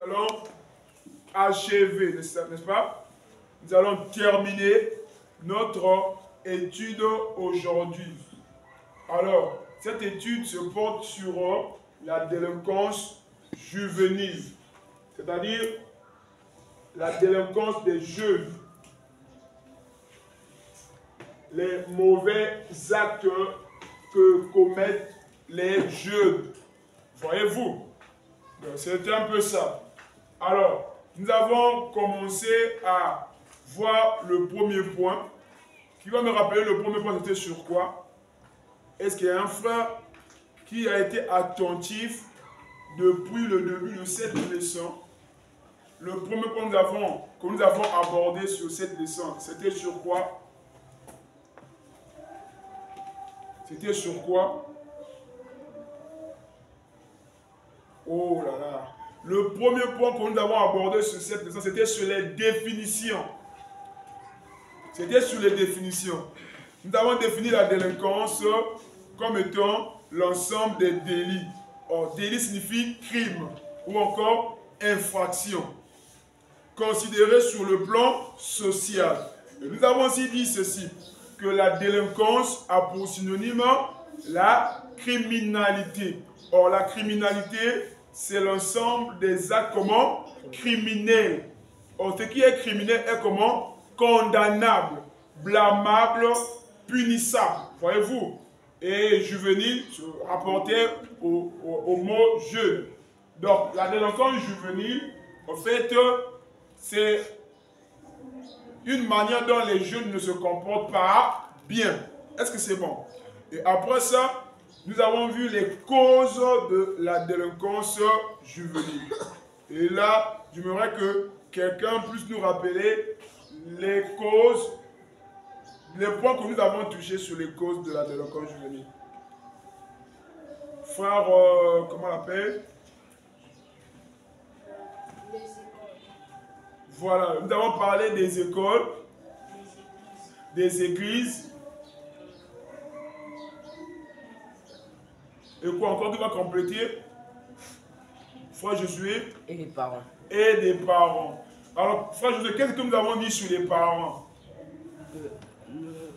allons achever, n'est-ce pas? Nous allons terminer notre étude aujourd'hui. Alors, cette étude se porte sur la délinquance juvénile, c'est-à-dire la délinquance des jeunes, les mauvais actes que commettent les jeunes. Voyez-vous? C'est un peu ça. Alors, nous avons commencé à voir le premier point. Qui va me rappeler le premier point, c'était sur quoi? Est-ce qu'il y a un frère qui a été attentif depuis le début de cette leçon? Le premier point que nous avons abordé sur cette leçon, c'était sur quoi? C'était sur quoi? Oh là là. Le premier point que nous avons abordé sur cette leçon, c'était sur les définitions. C'était sur les définitions. Nous avons défini la délinquance comme étant l'ensemble des délits. Or, délit signifie crime ou encore infraction, considéré sur le plan social. Et nous avons aussi dit ceci, que la délinquance a pour synonyme la criminalité. Or, la criminalité, c'est l'ensemble des actes comment? Criminels. Or, ce qui est criminel est comment? Condamnable, blâmable, punissable. Voyez-vous? Et juvénile, rapporté au mot jeune. Donc, la délinquance juvénile, en fait, c'est une manière dont les jeunes ne se comportent pas bien. Est-ce que c'est bon? Et après ça, nous avons vu les causes de la délinquance juvénile. Et là, j'aimerais que quelqu'un puisse nous rappeler les causes, les points que nous avons touchés sur les causes de la délinquance juvénile. Frère, comment on l'appelle? Les écoles. Voilà, nous avons parlé des écoles, des églises. Et quoi encore qui va compléter? Frère Josué? Et les parents. Et des parents. Alors, frère Josué, qu'est-ce que nous avons dit sur les parents?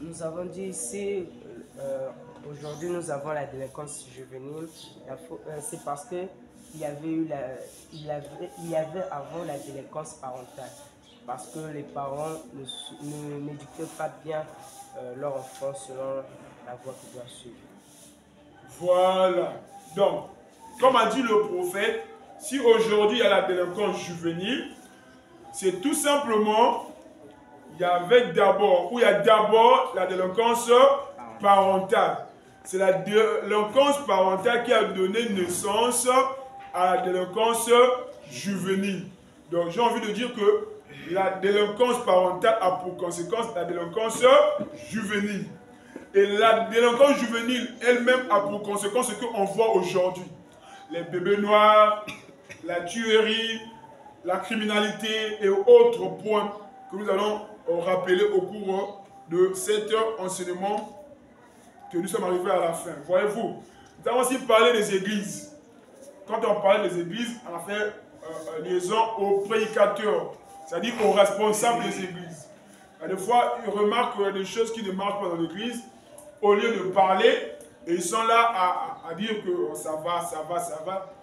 Nous avons dit ici, aujourd'hui nous avons la délinquance juvénile. C'est parce que il y avait avant la délinquance parentale. Parce que les parents n'éduquaient pas bien leur enfant selon la voie qu'ils doivent suivre. Voilà. Donc, comme a dit le prophète, si aujourd'hui il y a la délinquance juvénile, c'est tout simplement, il y a d'abord la délinquance parentale. C'est la délinquance parentale qui a donné naissance à la délinquance juvénile. Donc j'ai envie de dire que la délinquance parentale a pour conséquence la délinquance juvénile. Et la délinquance juvénile elle-même a pour conséquence ce qu'on voit aujourd'hui. Les bébés noirs, la tuerie, la criminalité et autres points que nous allons rappeler au cours de cet enseignement que nous sommes arrivés à la fin. Voyez-vous, nous avons aussi parlé des églises. Quand on parlait des églises, on a fait liaison aux prédicateurs, c'est-à-dire aux responsables des églises. Des fois, ils remarquent des choses qui ne marchent pas dans l'église. Au lieu de parler, et ils sont là à dire que oh, ça va, ça va, ça va.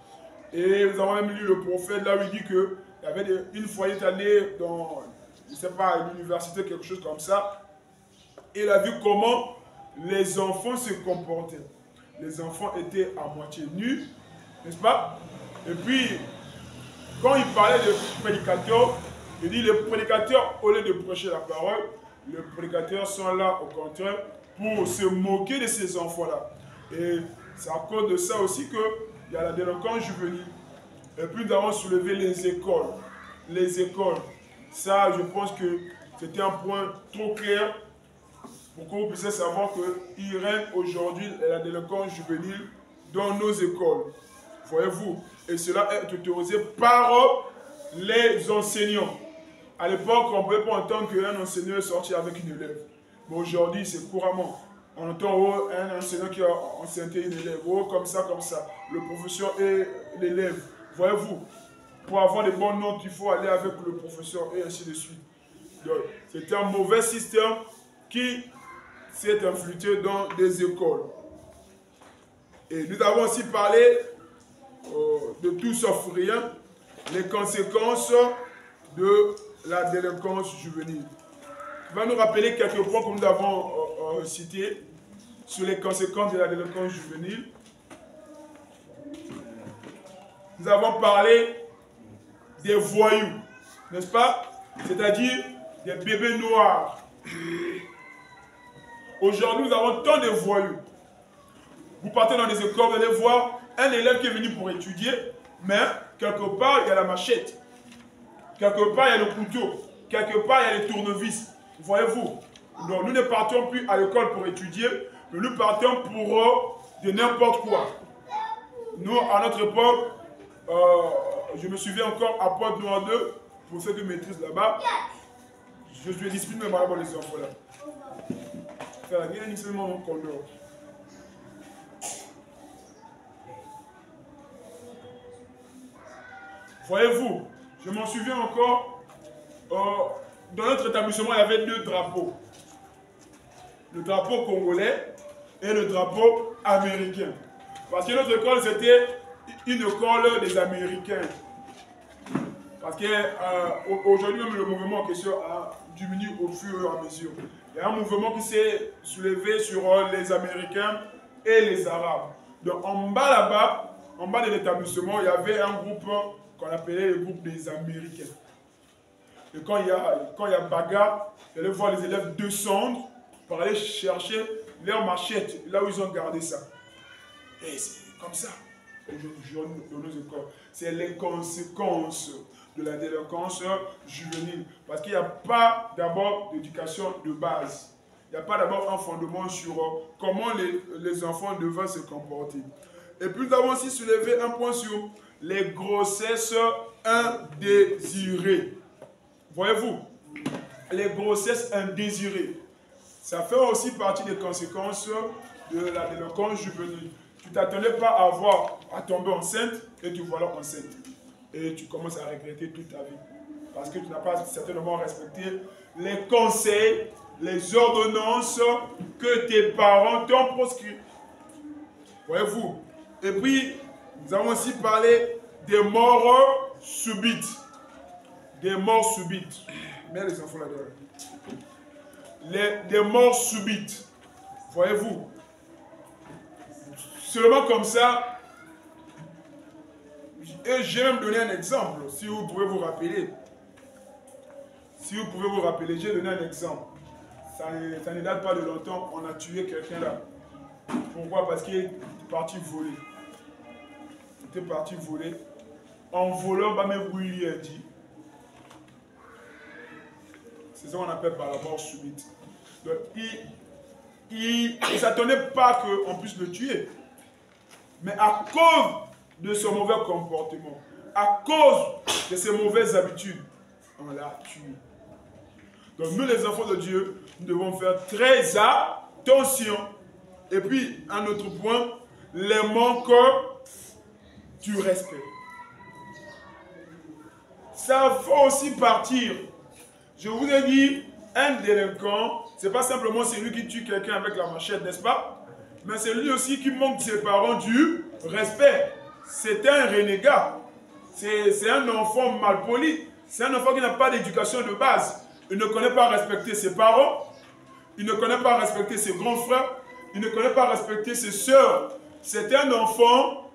Et nous avons même lu le prophète là où il dit que il y avait une fois il est allé dans, je ne sais pas, l'université, quelque chose comme ça. Et il a vu comment les enfants se comportaient. Les enfants étaient à moitié nus, n'est-ce pas? Et puis, quand il parlait de prédicateurs, il dit les prédicateurs, au lieu de prêcher la parole, les prédicateurs sont là au contraire pour se moquer de ces enfants-là. Et c'est à cause de ça aussi qu'il y a la délinquance juvénile. Et puis nous avons soulevé les écoles. Les écoles. Ça, je pense que c'était un point trop clair pour que vous puissiez savoir qu'il règne aujourd'hui la délinquance juvénile dans nos écoles. Voyez-vous? Et cela est autorisé par les enseignants. À l'époque, on ne pouvait pas entendre qu'un enseignant est sorti avec une élève. Mais aujourd'hui, c'est couramment. On entend oh, un enseignant qui a enceinté une élève, oh, comme ça, le professeur et l'élève. Voyez-vous? pour avoir des bonnes notes, il faut aller avec le professeur et ainsi de suite. C'est un mauvais système qui s'est infiltré dans des écoles. Et nous avons aussi parlé de tout sauf rien, les conséquences de la délinquance juvénile. Il va nous rappeler quelques points que nous avons cités sur les conséquences de la délinquance juvénile. Nous avons parlé des voyous, n'est-ce pas? C'est-à-dire des bébés noirs. Aujourd'hui, nous avons tant de voyous. Vous partez dans des écoles, vous allez voir un élève qui est venu pour étudier, mais quelque part, il y a la machette. Quelque part, il y a le couteau. Quelque part, il y a les tournevis. Voyez-vous? Donc, nous ne partons plus à l'école pour étudier, mais nous partons pour de n'importe quoi. Nous, à notre époque, je me souviens encore à Pointe-Noire 2, pour ceux qui maîtrisent là-bas, je suis discipliné par rapport les enfants là. Faire la guerre, seulement mon condor. Voyez-vous, je m'en souviens encore, dans notre établissement, il y avait deux drapeaux. Le drapeau congolais et le drapeau américain. Parce que notre école, c'était une école des Américains. Parce qu'aujourd'hui, même le mouvement en question a diminué au fur et à mesure. Il y a un mouvement qui s'est soulevé sur les Américains et les Arabes. Donc en bas là-bas, en bas de l'établissement, il y avait un groupe qu'on appelait le groupe des Américains. Et quand il y a bagarre, il allait voir les élèves descendre pour aller chercher leur machette, là où ils ont gardé ça. Et c'est comme ça, aujourd'hui, dans nos écoles. C'est les conséquences de la délinquance juvénile. Parce qu'il n'y a pas d'abord d'éducation de base. Il n'y a pas d'abord un fondement sur comment les enfants devraient se comporter. Et puis nous avons aussi soulevé un point sur les grossesses indésirées. Voyez-vous, les grossesses indésirées, ça fait aussi partie des conséquences de la délinquance juvénile. Tu ne t'attendais pas à tomber enceinte et tu vois là enceinte. Et tu commences à regretter toute ta vie. Parce que tu n'as pas certainement respecté les conseils, les ordonnances que tes parents t'ont proscrits. Voyez-vous. Et puis, nous avons aussi parlé des morts subites. Des morts subites. Mets les enfants là-dedans. Des morts subites. Voyez-vous. Seulement comme ça. Et j'ai même donné un exemple, si vous pouvez vous rappeler. Si vous pouvez vous rappeler, j'ai donné un exemple. Ça ne date pas de longtemps, on a tué quelqu'un là. Pourquoi? Parce qu'il est parti voler. Il était parti voler. En volant, même Willy a dit. C'est ça qu'on appelle par la mort subite. Donc, il ne s'attendait pas qu'on puisse le tuer. Mais à cause de son mauvais comportement, à cause de ses mauvaises habitudes, on l'a tué. Donc nous les enfants de Dieu, nous devons faire très attention. Et puis, un autre point, les manques du respect. Ça faut aussi partir. Je vous ai dit, un délinquant, ce n'est pas simplement celui qui tue quelqu'un avec la machette, n'est-ce pas? Mais c'est lui aussi qui manque ses parents du respect. C'est un renégat. C'est un enfant malpoli. C'est un enfant qui n'a pas d'éducation de base. Il ne connaît pas respecter ses parents. Il ne connaît pas respecter ses grands frères. Il ne connaît pas respecter ses sœurs. C'est un enfant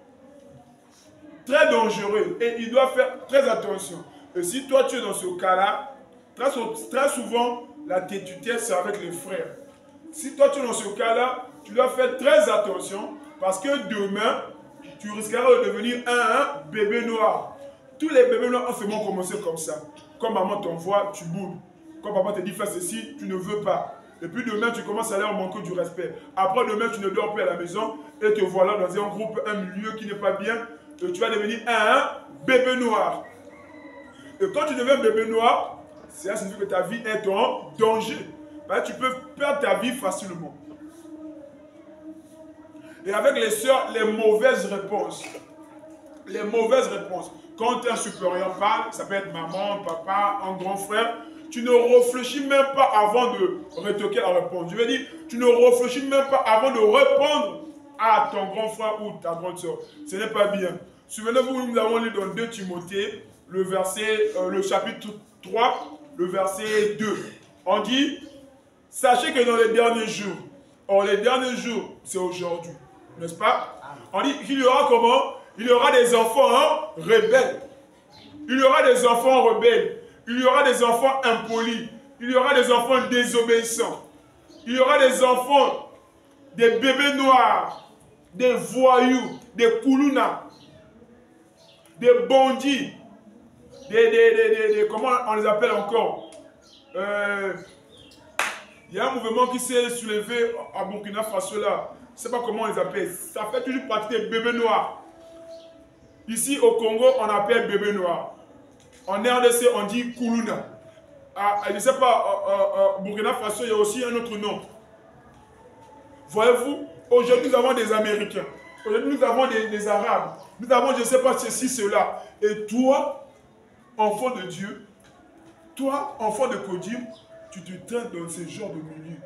très dangereux. Et il doit faire très attention. Et si toi tu es dans ce cas-là, très souvent, la tutelle c'est avec les frères. Si toi tu es dans ce cas-là, tu dois faire très attention. Parce que demain, tu risqueras de devenir un bébé noir. Tous les bébés noirs ont seulement commencé comme ça. Quand maman t'envoie, tu boudes. Quand papa te dit fais ceci, tu ne veux pas. Et puis demain, tu commences à leur manquer du respect. Après demain, tu ne dors plus à la maison et te voilà dans un groupe, un milieu qui n'est pas bien. Et tu vas devenir un bébé noir. Et quand tu deviens un bébé noir, ça signifie que ta vie est en danger. Parce que tu peux perdre ta vie facilement. Et avec les sœurs, les mauvaises réponses. les mauvaises réponses. Quand un supérieur parle, ça peut être maman, papa, un grand frère, tu ne réfléchis même pas avant de retoquer la réponse. Je veux dire, tu ne réfléchis même pas avant de répondre à ton grand frère ou ta grande soeur. Ce n'est pas bien. Souvenez-vous, nous avons lu dans 2 Timothée, le chapitre 3, le verset 2. On dit, sachez que dans les derniers jours, or les derniers jours, c'est aujourd'hui, n'est-ce pas? On dit qu'il y aura comment? Il y aura des enfants rebelles. Il y aura des enfants rebelles. Il y aura des enfants impolis. Il y aura des enfants désobéissants. Il y aura des enfants, des bébés noirs, des voyous, des koulounas, des bandits, comment on les appelle encore? Il y a un mouvement qui s'est soulevé à Burkina Faso là. Je ne sais pas comment on les appelle. Ça fait toujours partie des bébés noirs. Ici au Congo, on appelle bébé noir. En RDC, on dit Koulouna. Je ne sais pas, Burkina Faso, il y a aussi un autre nom. Voyez-vous, aujourd'hui nous avons des Américains. Aujourd'hui nous avons des Arabes. Nous avons, je ne sais pas, ceci, cela. Et toi, enfant de Dieu, toi, enfant de Kodim, tu te traînes dans ce genre de milieu.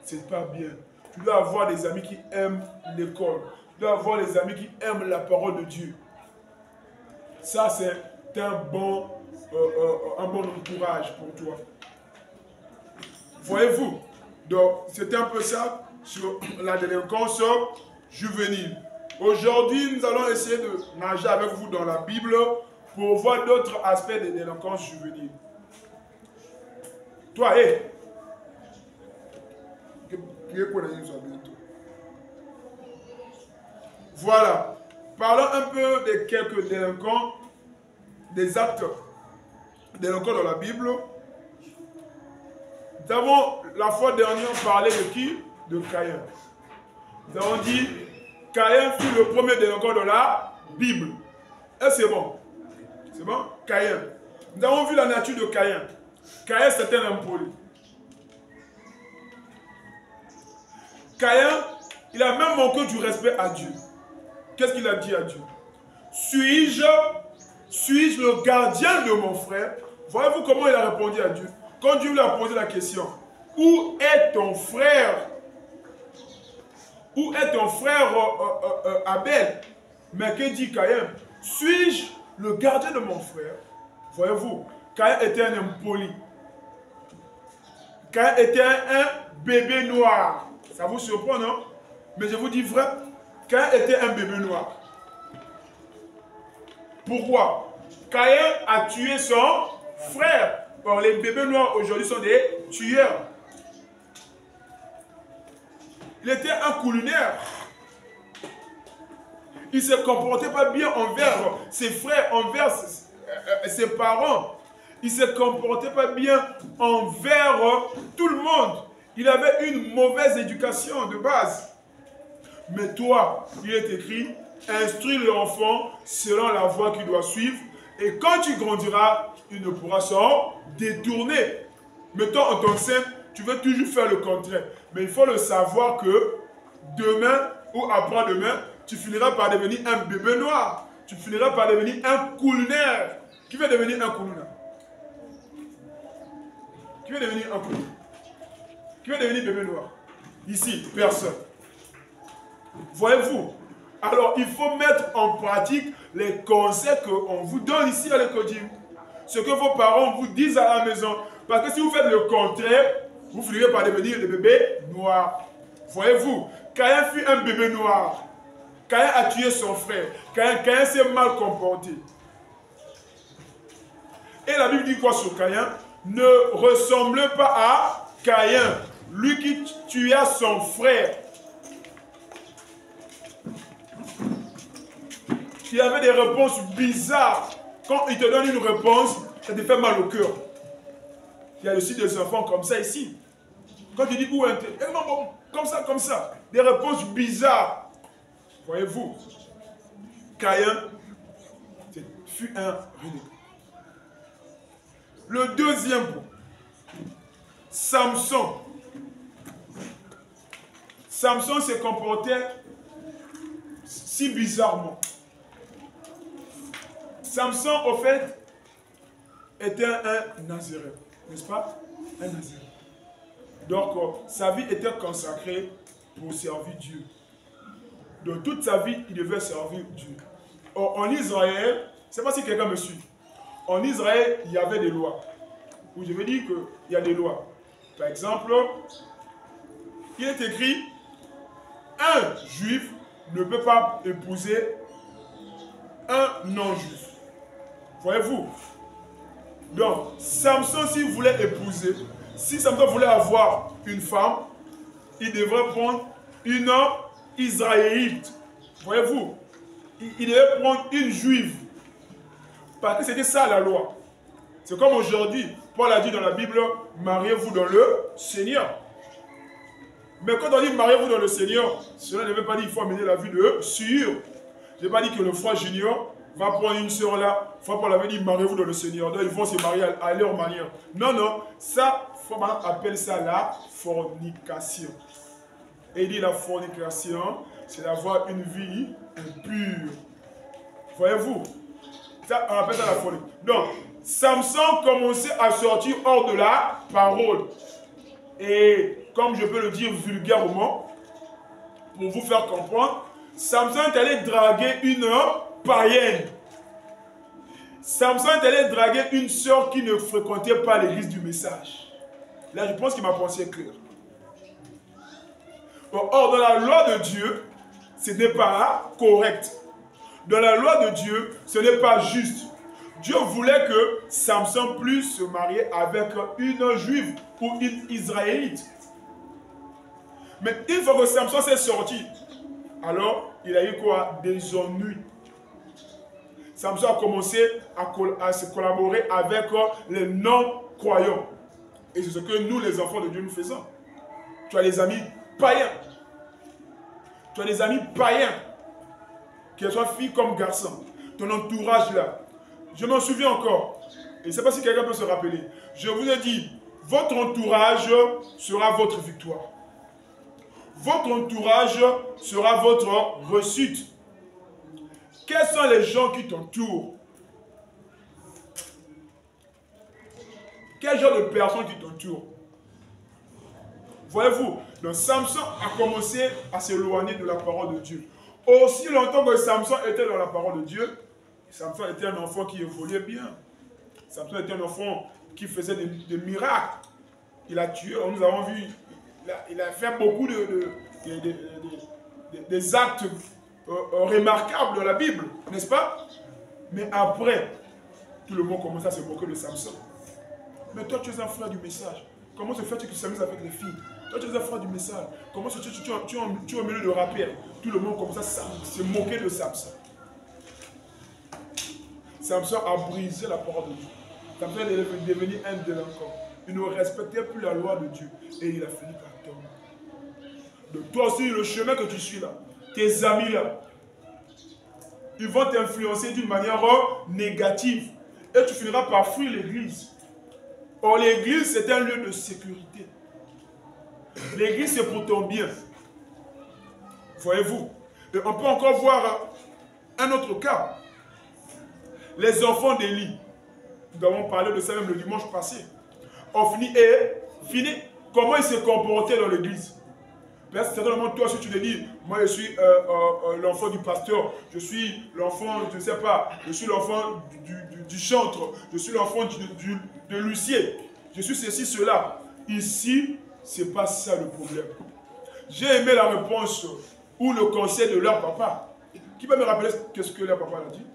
C'est pas bien. Tu dois avoir des amis qui aiment l'école. Tu dois avoir des amis qui aiment la parole de Dieu. Ça, c'est un bon entourage pour toi. Voyez-vous? Donc, c'est un peu ça sur la délinquance juvénile. Aujourd'hui, nous allons essayer de nager avec vous dans la Bible pour voir d'autres aspects des délinquances juvéniles. Toi, hé! Voilà. Parlons un peu de quelques délinquants, des actes délinquants dans la Bible. Nous avons la fois dernière parlé de qui? De Caïn. Nous avons dit Caïn fut le premier délinquant dans la Bible. Et c'est bon. C'est bon? Caïn. Nous avons vu la nature de Caïn. Caïn, c'était un impoli. Caïn, il a même manqué du respect à Dieu. Qu'est-ce qu'il a dit à Dieu? Suis-je le gardien de mon frère? Voyez-vous comment il a répondu à Dieu? Quand Dieu lui a posé la question, où est ton frère? Où est ton frère Abel? Mais que dit Caïn? Suis-je le gardien de mon frère? Voyez-vous, Caïn était un impoli. Caïn était un bébé noir. Ça vous surprend, non? Mais je vous dis vrai, Caïn était un bébé noir. Pourquoi? Caïn a tué son frère. Or, les bébés noirs aujourd'hui sont des tueurs. Il était un coulinaire. Il ne se comportait pas bien envers ses frères, envers ses parents. Il ne se comportait pas bien envers tout le monde. Il avait une mauvaise éducation de base. Mais toi, il est écrit, instruis l'enfant selon la voie qu'il doit suivre. Et quand tu grandiras, il ne pourra s'en détourner. Mettons en ton sein, tu veux toujours faire le contraire. Mais il faut le savoir que demain ou après-demain, tu finiras par devenir un bébé noir. Tu finiras par devenir un coulinaire. Qui va devenir un coulinaire? Qui va devenir un coulinaire? Qui va devenir bébé noir? Ici, personne. Voyez-vous? Alors, il faut mettre en pratique les conseils qu'on vous donne ici à l'Ecodim. Ce que vos parents vous disent à la maison. Parce que si vous faites le contraire, vous finirez par devenir des bébés noirs. Voyez-vous? Caïn fut un bébé noir. Caïn a tué son frère. Caïn s'est mal comporté. Et la Bible dit quoi sur Caïn? Ne ressemble pas à Caïn, lui qui tua son frère. Il y avait des réponses bizarres. Quand il te donne une réponse, ça te fait mal au cœur. Il y a aussi des enfants comme ça ici. Quand tu dis où est non, comme ça. Des réponses bizarres. Voyez-vous, Caïn fut un ridicule. Le deuxième point, Samson. Samson se comportait si bizarrement. Samson, au fait, était un Nazaréen, n'est-ce pas? Un Nazaréen. Donc, sa vie était consacrée pour servir Dieu. Donc, toute sa vie, il devait servir Dieu. Or, en Israël, je ne sais pas si quelqu'un me suit. En Israël, il y avait des lois. Ou je veux dire qu'il y a des lois. Par exemple, il est écrit, un juif ne peut pas épouser un non-juif. Voyez-vous? Donc, Samson, s'il voulait épouser, si Samson voulait avoir une femme, il devrait prendre une Israélite. Voyez-vous? Il devait prendre une juive. Parce que c'était ça la loi. C'est comme aujourd'hui, Paul a dit dans la Bible, mariez-vous dans le Seigneur. Mais quand on dit mariez-vous dans le Seigneur, cela ne veut pas dire qu'il faut amener la vie de sûr. Je n'ai pas dit que le frère Junior va prendre une soeur là. Frère Paul avait dit mariez-vous dans le Seigneur. Donc ils vont se marier à leur manière. Non, non. Ça, frère appelle ça la fornication. Et il dit la fornication, c'est d'avoir une vie impure. Voyez-vous? Ça, on appelle ça la folie. Donc, Samson commençait à sortir hors de la parole. Et comme je peux le dire vulgairement, pour vous faire comprendre, Samson est allé draguer une païenne. Samson est allé draguer une sœur qui ne fréquentait pas l'église du message. Là, je pense qu'il m'a pensé clair. Or, dans la loi de Dieu, ce n'est pas correct. Dans la loi de Dieu, ce n'est pas juste. Dieu voulait que Samson puisse se marier avec une juive ou une israélite. Mais une fois que Samson s'est sorti, alors il a eu quoi? Des ennuis. Samson a commencé à se collaborer avec les non-croyants. Et c'est ce que nous, les enfants de Dieu, nous faisons. Tu as des amis païens. Tu as des amis païens. Qu'elles soient filles comme garçons. Ton entourage là. Je m'en souviens encore. Et je ne sais pas si quelqu'un peut se rappeler. Je vous ai dit, votre entourage sera votre victoire. Votre entourage sera votre réussite. Quels sont les gens qui t'entourent? Quel genre de personnes qui t'entourent? Voyez-vous, donc Samson a commencé à s'éloigner de la parole de Dieu. Aussi longtemps que Samson était dans la parole de Dieu, Samson était un enfant qui évoluait bien. Samson était un enfant qui faisait des miracles. Il a tué, nous avons vu, il a fait beaucoup des actes remarquables dans la Bible, n'est-ce pas? Mais après, tout le monde commence à se moquer de Samson. Mais toi, tu es un frère du message. Comment se fait-il que tu s'amuses avec les filles? Toi, tu es un frère du message. Comment se fait-il que tu es au milieu de rappeurs? Tout le monde commence à se moquer de Samson. Samson a brisé la parole de Dieu. Samson est devenu un délinquant. Il ne respectait plus la loi de Dieu. Et il a fini par tomber. Donc toi aussi, le chemin que tu suis là, tes amis là, ils vont t'influencer d'une manière négative. Et tu finiras par fuir l'église. Or, l'église, c'est un lieu de sécurité. L'église, c'est pour ton bien. Voyez-vous. Et on peut encore voir un autre cas. Les enfants d'Élie. Nous avons parlé de ça même le dimanche passé. Ophni et Phinéas, comment ils se comportaient dans l'église. Certainement, toi, si tu te dis, moi je suis l'enfant du pasteur, je suis l'enfant, je ne sais pas, je suis l'enfant du chantre, je suis l'enfant de l'huissier, je suis ceci, cela. Ici, ce n'est pas ça le problème. J'ai aimé la réponse ou le conseil de leur papa. Qui peut me rappeler qu'est-ce que leur papa a dit?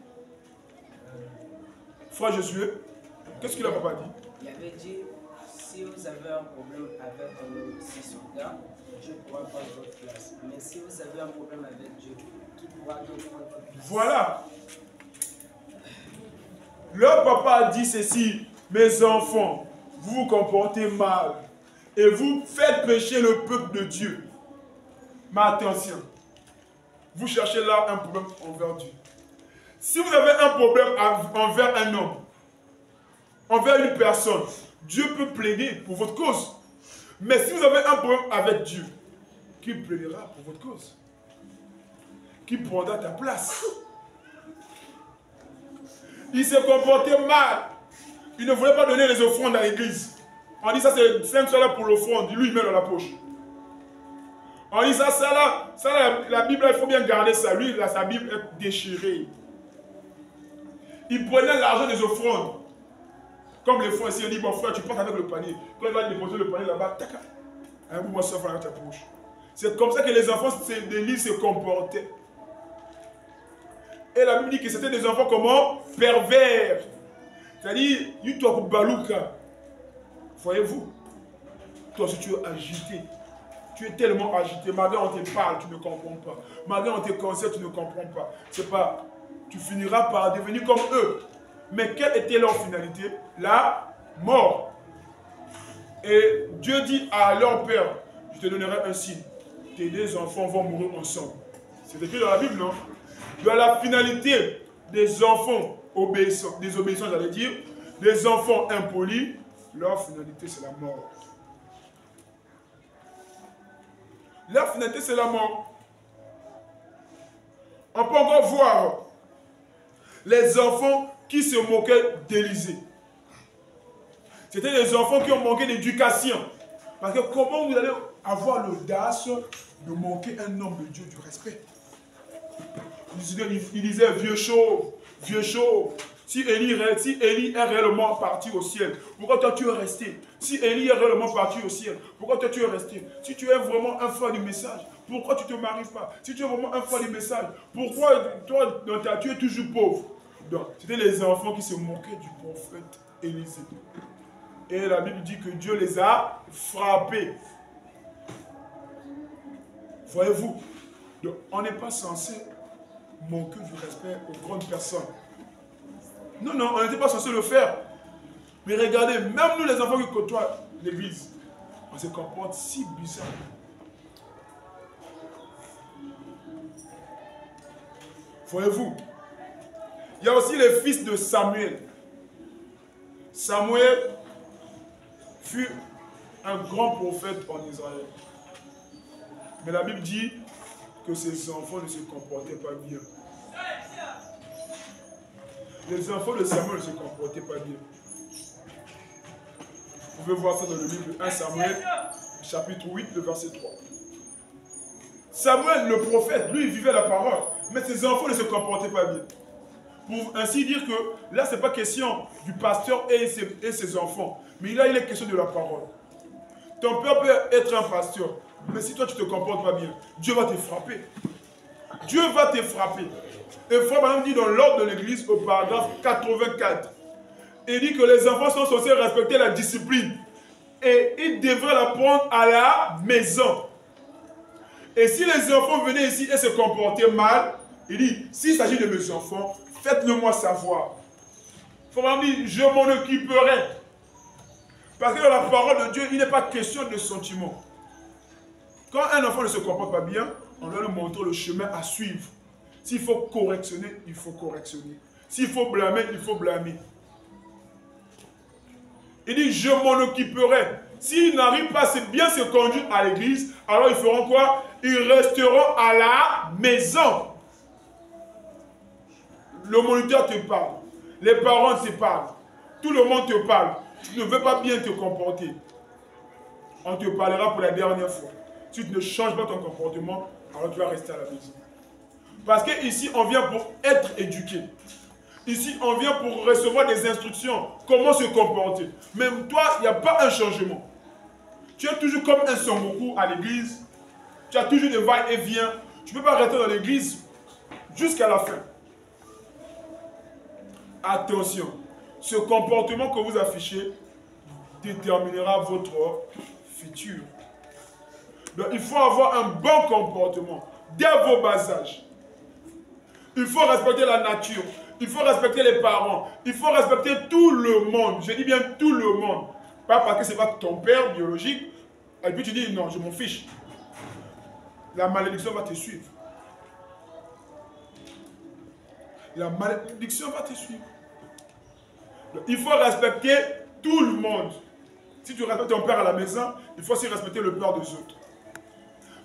Frère Josué, qu'est-ce que leur papa a dit? Il avait dit, si vous avez un problème avec un si soldat, Dieu pourra prendre votre place. Mais si vous avez un problème avec Dieu, qui pourra donc prendre votre place? Voilà. Leur papa a dit ceci, mes enfants, vous vous comportez mal et vous faites pécher le peuple de Dieu. Mais attention, vous cherchez là un problème envers Dieu. Si vous avez un problème envers un homme, envers une personne, Dieu peut plaider pour votre cause. Mais si vous avez un problème avec Dieu, qui plaidera pour votre cause? Qui prendra ta place? Il se comportait mal. Il ne voulait pas donner les offrandes à l'église. On dit ça, c'est 5 sols pour l'offrande. Lui, il met dans la poche. On dit ça là, la Bible, il faut bien garder ça. Lui, là, sa Bible est déchirée. Il prenait l'argent des offrandes. Comme les frères ici, il dit, bon frère, tu passes avec le panier. Quand il va déposer le panier là-bas, tac, un bout, moi, ça va dans ta poche. C'est comme ça que les enfants d'église se comportaient. Et la Bible dit que c'était des enfants comment? Pervers. C'est-à-dire, tu dois balouka. Voyez-vous? Toi aussi, tu es agité. Tu es tellement agité. Malgré on te parle, tu ne comprends pas. Malgré on te conseille, tu ne comprends pas. C'est pas. Tu finiras par devenir comme eux. Mais quelle était leur finalité? La mort. Et Dieu dit à leur père, je te donnerai un signe. Tes deux enfants vont mourir ensemble. C'est écrit dans la Bible, non? Dans la finalité des enfants obéissants, désobéissants, j'allais dire, des enfants impolis, leur finalité c'est la mort. Leur finalité c'est la mort. On peut encore voir les enfants qui se moquaient d'Élisée. C'était des enfants qui ont manqué d'éducation. Parce que comment vous allez avoir l'audace de manquer un homme de Dieu du respect? Il disait vieux chauve, vieux chauve. Si Élie est réellement parti au ciel, pourquoi toi tu es resté? Si Élie est réellement parti au ciel, pourquoi toi tu es resté? Si tu es vraiment un frère du message, pourquoi tu ne te maries pas? Si tu es vraiment un frère du message, pourquoi toi tu es toujours pauvre? Donc, c'était les enfants qui se moquaient du prophète Élisée. Et la Bible dit que Dieu les a frappés. Voyez-vous, donc, on n'est pas censé manquer du respect aux grandes personnes. Non, non, on n'était pas censé le faire. Mais regardez, même nous les enfants qui côtoient l'église, on se comporte si bizarre. Voyez-vous, il y a aussi les fils de Samuel. Samuel fut un grand prophète en Israël. Mais la Bible dit que ses enfants ne se comportaient pas bien. Les enfants de Samuel ne se comportaient pas bien. Vous pouvez voir ça dans le livre de 1 Samuel, chapitre 8, le verset 3. Samuel, le prophète, lui, il vivait la parole, mais ses enfants ne se comportaient pas bien. Pour ainsi dire que là, ce n'est pas question du pasteur et ses enfants, mais là, il est question de la parole. Ton père peut être un pasteur, mais si toi, tu ne te comportes pas bien, Dieu va te frapper. Dieu va te frapper. Et Frère Branham dit dans l'ordre de l'église, au paragraphe 84, il dit que les enfants sont censés respecter la discipline. Et ils devraient la prendre à la maison. Et si les enfants venaient ici et se comportaient mal, il dit, s'il s'agit de mes enfants, faites-le moi savoir. Frère Branham dit, je m'en occuperai. Parce que dans la parole de Dieu, il n'est pas question de sentiments. Quand un enfant ne se comporte pas bien, on doit lui montrer le chemin à suivre. S'il faut correctionner, il faut correctionner. S'il faut blâmer, il faut blâmer. Il dit, je m'en occuperai. S'ils n'arrivent pas à bien se conduire à l'église, alors ils feront quoi? Ils resteront à la maison. Le moniteur te parle. Les parents te parlent. Tout le monde te parle. Tu ne veux pas bien te comporter. On te parlera pour la dernière fois. Si tu ne changes pas ton comportement, alors tu vas rester à la maison. Parce qu'ici, on vient pour être éduqué. Ici, on vient pour recevoir des instructions. Comment se comporter. Même toi, il n'y a pas un changement. Tu es toujours comme un Songoku à l'église. Tu as toujours des va-et-vient. Tu ne peux pas rester dans l'église jusqu'à la fin. Attention. Ce comportement que vous affichez déterminera votre futur. Donc, il faut avoir un bon comportement dès vos bas âges. Il faut respecter la nature. Il faut respecter les parents. Il faut respecter tout le monde. Je dis bien tout le monde. Pas parce que ce n'est pas ton père biologique. Et puis tu dis non, je m'en fiche. La malédiction va te suivre. La malédiction va te suivre. Donc, il faut respecter tout le monde. Si tu respectes ton père à la maison, il faut aussi respecter le père des autres.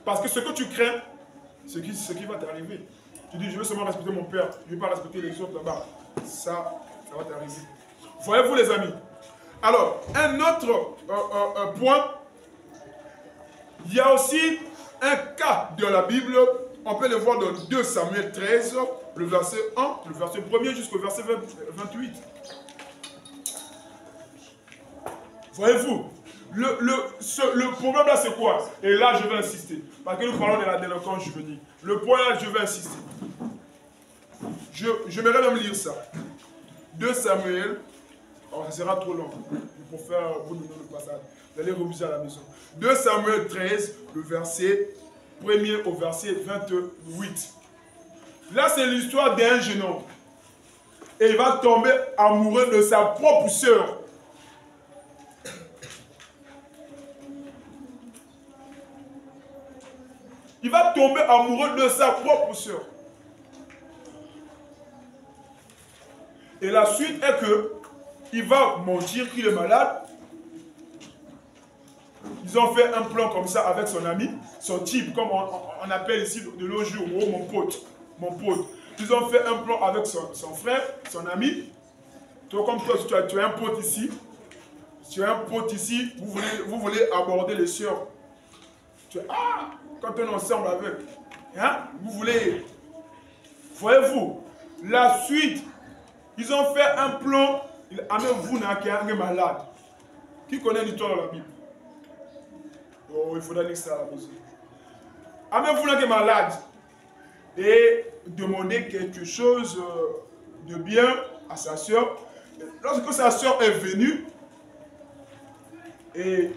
Parce que ce que tu crains, c'est ce qui va t'arriver. Tu dis, je veux seulement respecter mon père, je ne vais pas respecter les autres là-bas. Ça, Ça va t'arriver. Voyez-vous les amis? Alors, un autre point, il y a aussi un cas dans la Bible, on peut le voir dans 2 Samuel 13, le verset 1, le verset 1er jusqu'au verset 28. Voyez-vous, le problème là c'est quoi? Et là je vais insister, parce que nous parlons de la délinquance juvénile. Le point là, je vais insister. Je m'aimerais même lire ça. 2 Samuel, alors ça sera trop long pour faire vous donner le passage. Vous allez reviser à la maison. 2 Samuel 13, le verset 1er au verset 28. Là, c'est l'histoire d'un jeune homme. Et il va tomber amoureux de sa propre sœur. Il va tomber amoureux de sa propre sœur. Et la suite est que il va mentir qu'il est malade. Ils ont fait un plan comme ça avec son ami, son type, comme on appelle ici de nos jours, oh, mon pote. Ils ont fait un plan avec son frère, son ami. Toi, comme toi, tu as un pote ici. Tu as un pote ici, vous voulez aborder les sœurs. Quand on est ensemble avec, hein, vous voulez. Voyez-vous, la suite, ils ont fait un plan. Amène-vous qui est malade. Qui connaît l'histoire de la Bible? Oh, il faudra lire ça à la maison. Amène-vous qui est malade. Et demander quelque chose de bien à sa soeur. Lorsque sa soeur est venue, et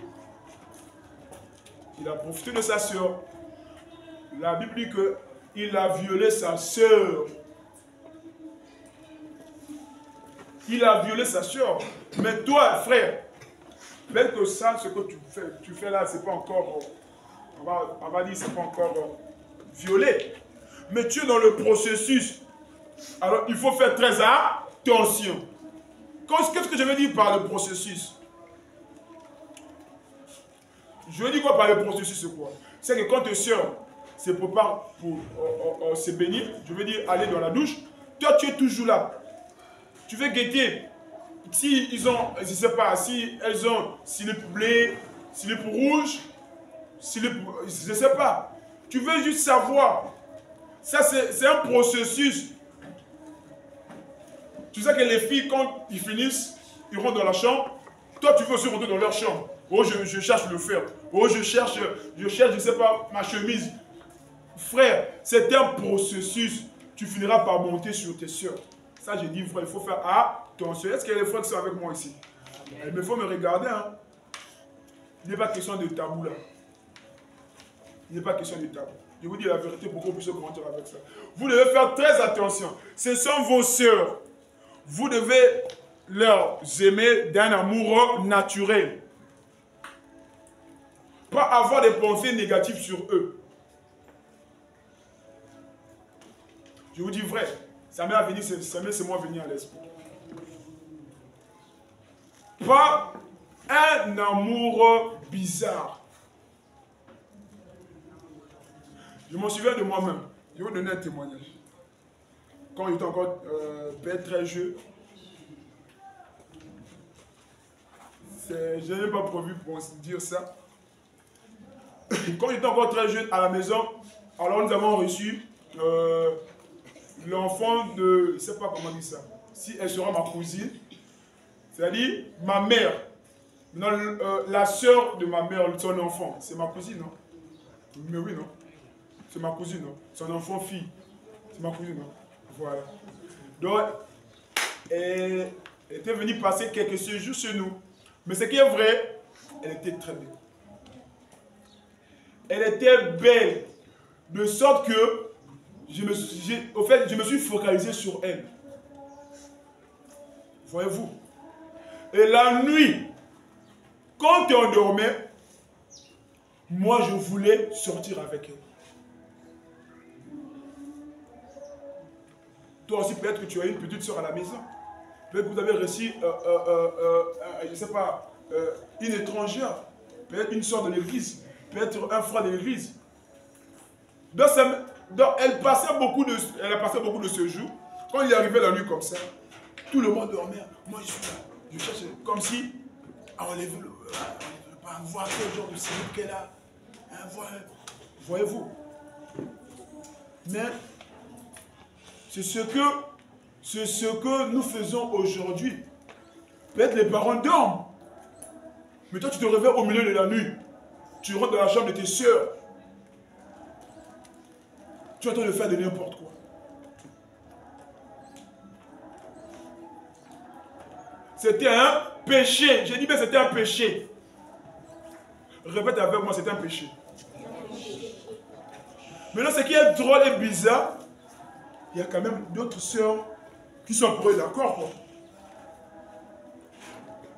il a profité de sa soeur, la Bible dit qu'il a violé sa soeur. Il a violé sa soeur. Mais toi, frère, peut-être que ça, ce que tu fais là, c'est pas encore, on va dire, c'est pas encore violé. Mais tu es dans le processus. Alors, il faut faire très attention. Qu'est-ce que je veux dire par le processus? Je veux dire quoi par le processus, c'est quoi? C'est que quand tes soeurs se préparent pour se bénir, je veux dire aller dans la douche, toi tu es toujours là. Tu veux guetter. Si ils ont, je ne sais pas, si elles ont slip blé, slip rouge, slip, je ne sais pas. Tu veux juste savoir. Ça, c'est un processus. Tu sais que les filles, quand ils finissent, ils rentrent dans la chambre. Toi, tu veux aussi rentrer dans leur chambre. Oh, je cherche le fer. Oh, je cherche, je ne sais pas, ma chemise. Frère, c'est un processus. Tu finiras par monter sur tes soeurs. Ça, j'ai dit, frère, il faut faire attention. Est-ce qu'il y a des frères qui sont avec moi ici? Mais il faut me regarder. Hein. Il n'est pas question de tabou là. Il n'est pas question de tabou. Je vous dis la vérité pour qu'on puisse commenter avec ça. Vous devez faire très attention. Ce sont vos soeurs. Vous devez leur aimer d'un amour naturel. Pas avoir des pensées négatives sur eux. Je vous dis vrai. Ça m'est venu, c'est moi venu à l'esprit. Pas un amour bizarre. Je m'en souviens de moi-même. Je vais vous donner un témoignage. Quand j'étais encore père très jeune, je n'ai pas prévu pour dire ça. Quand j'étais encore très jeune à la maison, alors nous avons reçu l'enfant de, je ne sais pas comment dire ça, si elle sera ma cousine, c'est-à-dire ma mère, non, la soeur de ma mère, son enfant, c'est ma cousine, non? Mais oui, non? C'est ma cousine, non? Son enfant fille, c'est ma cousine, non? Voilà. Donc, elle était venue passer quelques séjours chez nous. Mais ce qui est vrai, elle était très belle. Elle était belle, de sorte que je me suis focalisé sur elle. Voyez-vous? Et la nuit, quand on dormait, moi je voulais sortir avec elle. Toi aussi, peut-être que tu as une petite soeur à la maison. Peut-être que vous avez reçu, je ne sais pas, une étrangère. Peut-être une soeur de l'église. Peut-être un frère de l'église. Donc, elle a passé beaucoup de séjours. Quand il est arrivé la nuit comme ça, Tout le monde dormait. Moi, je suis là. Je cherche comme si à enlever le pain, voir quel genre de cellule qu'elle a. Voyez-vous. Mais c'est ce que nous faisons aujourd'hui. Peut-être les parents dorment. Mais toi, tu te réveilles au milieu de la nuit. Tu rentres dans la chambre de tes soeurs. Tu es en train de faire de n'importe quoi. C'était un péché. J'ai dit, mais c'était un péché. Répète avec moi, c'est un péché. Maintenant, ce qui est drôle et bizarre, il y a quand même d'autres sœurs qui sont pour eux d'accord, quoi.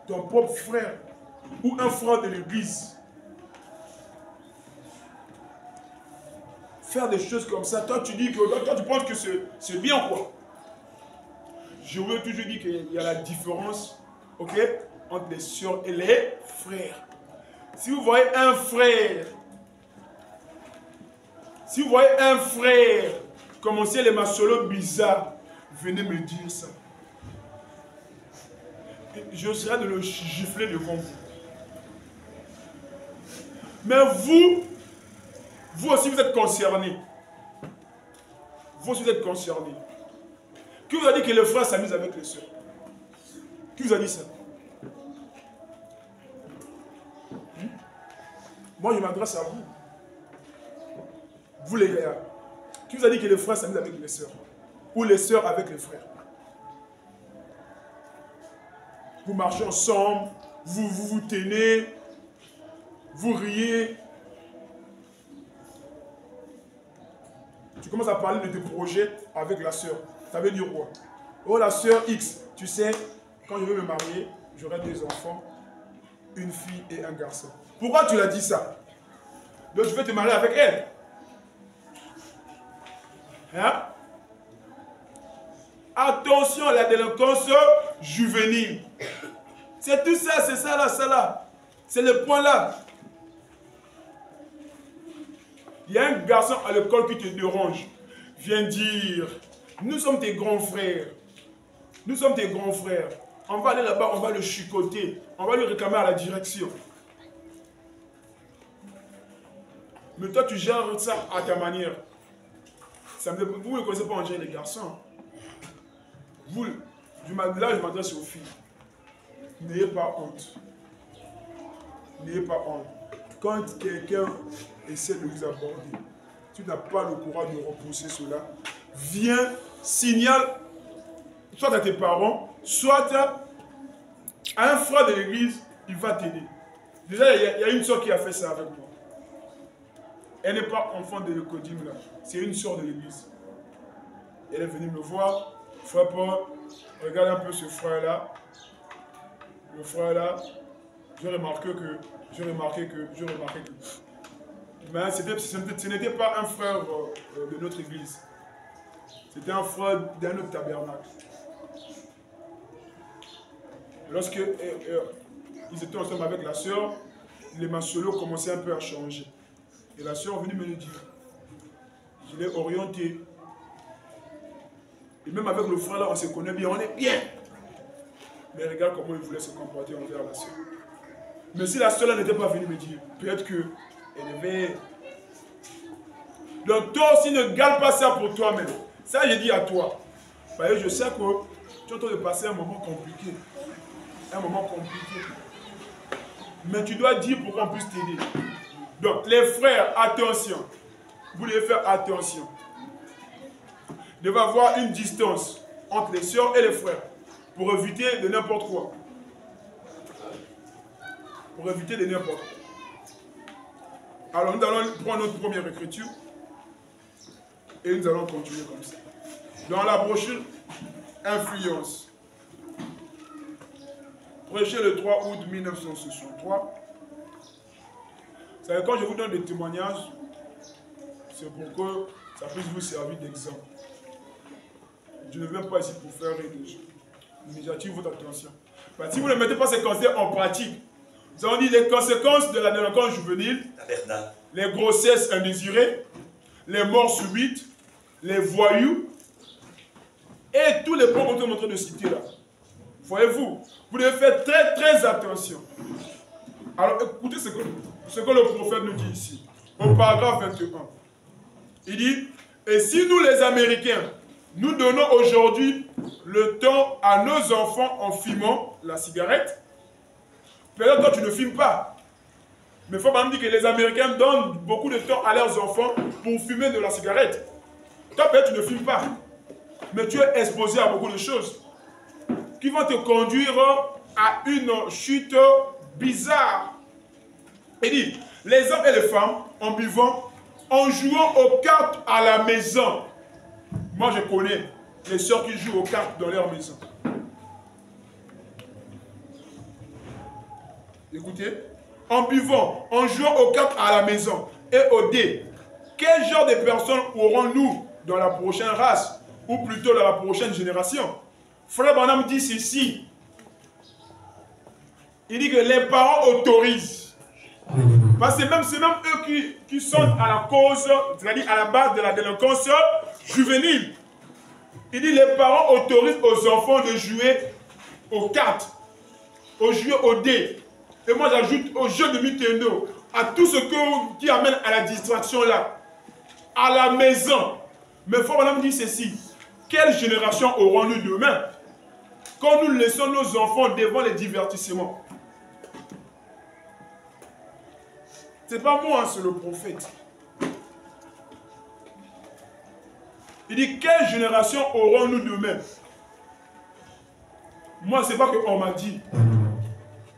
Ton propre frère ou un frère de l'église. Faire des choses comme ça, toi tu dis que toi tu penses que c'est bien, quoi. Je vous ai toujours dit qu'il y a la différence, ok, entre les sœurs et les frères. Si vous voyez un frère, commencer les masolos bizarres, venez me dire ça. Je serai de le gifler devant vous. Mais vous aussi vous êtes concernés. Vous aussi vous êtes concernés. Qui vous a dit que les frères s'amusent avec les sœurs? Qui vous a dit ça? Moi je m'adresse à vous. Vous les gars. Qui vous a dit que les frères s'amusent avec les sœurs? Ou les sœurs avec les frères? Vous marchez ensemble, vous tenez, vous riez. Tu commences à parler de tes projets avec la sœur. Ça veut dire quoi? Oh, la sœur X, tu sais, quand je veux me marier, j'aurai 2 enfants, une fille et un garçon. Pourquoi tu l'as dit ça? Donc je vais te marier avec elle. Hein? Attention à la délinquance juvénile. C'est tout ça, c'est ça là. C'est le point là. Il y a un garçon à l'école qui te dérange. Viens dire, nous sommes tes grands frères. Nous sommes tes grands frères. On va aller là-bas, on va le chicoter. On va le réclamer à la direction. Mais toi, tu gères ça à ta manière. Vous ne connaissez pas en gérer les garçons. Vous, là, je m'adresse aux filles. N'ayez pas honte. N'ayez pas honte. Quand quelqu'un essaie de vous aborder, tu n'as pas le courage de repousser cela, viens, signale, soit à tes parents, soit à un frère de l'église, il va t'aider. Déjà, il y a une soeur qui a fait ça avec moi. Elle n'est pas enfant de l'Ecodim là, c'est une soeur de l'église. Elle est venue me voir, frère Paul, regarde un peu ce frère là. Le frère là, j'ai remarqué que. Mais ce n'était pas un frère de notre église. C'était un frère d'un autre tabernacle. Lorsque ils étaient ensemble avec la sœur, les masolos commençaient un peu à changer. Et la sœur est venue me le dire. Je l'ai orienté. Et même avec le frère là, on se connaît bien, on est bien. Mais regarde comment il voulait se comporter envers la sœur. Mais si la sœur là n'était pas venue me dire, peut-être qu'elle devait... Donc toi aussi ne garde pas ça pour toi-même. Ça je dis à toi. Parce que je sais que tu es en train de passer un moment compliqué. Un moment compliqué. Mais tu dois dire pour qu'on puisse t'aider. Donc les frères, attention. Vous devez faire attention. Il devait avoir une distance entre les sœurs et les frères. Pour éviter de n'importe quoi. Pour éviter de n'importe quoi. Alors nous allons prendre notre première écriture. Et nous allons continuer comme ça. Dans la brochure, influence. Prêché le 3 août 1963. Vous savez, quand je vous donne des témoignages, c'est pour que ça puisse vous servir d'exemple. Je ne viens pas ici pour faire rire des gens. Mais j'attire votre attention. Parce que si vous ne mettez pas ces conséquences en pratique, nous avons dit les conséquences de la délinquance juvénile, les grossesses indésirées, les morts subites, les voyous, et tous les points qu'on est en train de citer là. Voyez-vous, vous devez faire très très attention. Alors écoutez ce que le prophète nous dit ici, au paragraphe 21. Il dit, et si nous les Américains, nous donnons aujourd'hui le temps à nos enfants en fumant la cigarette, peut-être toi tu ne fumes pas. Mais il faut même dire que les Américains donnent beaucoup de temps à leurs enfants pour fumer de la cigarette. Toi peut-être tu ne fumes pas, mais tu es exposé à beaucoup de choses qui vont te conduire à une chute bizarre. Il dit, les hommes et les femmes, en buvant, en jouant aux cartes à la maison. Moi, je connais les sœurs qui jouent aux cartes dans leur maison. Écoutez, en buvant, en jouant aux cartes à la maison et aux dés, quel genre de personnes aurons-nous dans la prochaine race, ou plutôt dans la prochaine génération? Frère Branham dit ceci. Il dit que les parents autorisent. Parce que c'est même eux qui sont à la cause, c'est-à-dire à la base de la délinquance juvénile. Il dit les parents autorisent aux enfants de jouer aux cartes, aux jeux aux dés. Et moi j'ajoute aux jeux de Nintendo, à tout ce qui amène à la distraction là, à la maison. Mais il faut madame dire ceci, quelle génération aurons-nous demain quand nous laissons nos enfants devant les divertissements? C'est pas moi, c'est le prophète. Il dit, quelle génération aurons-nous demain? Moi, c'est pas qu'on m'a dit.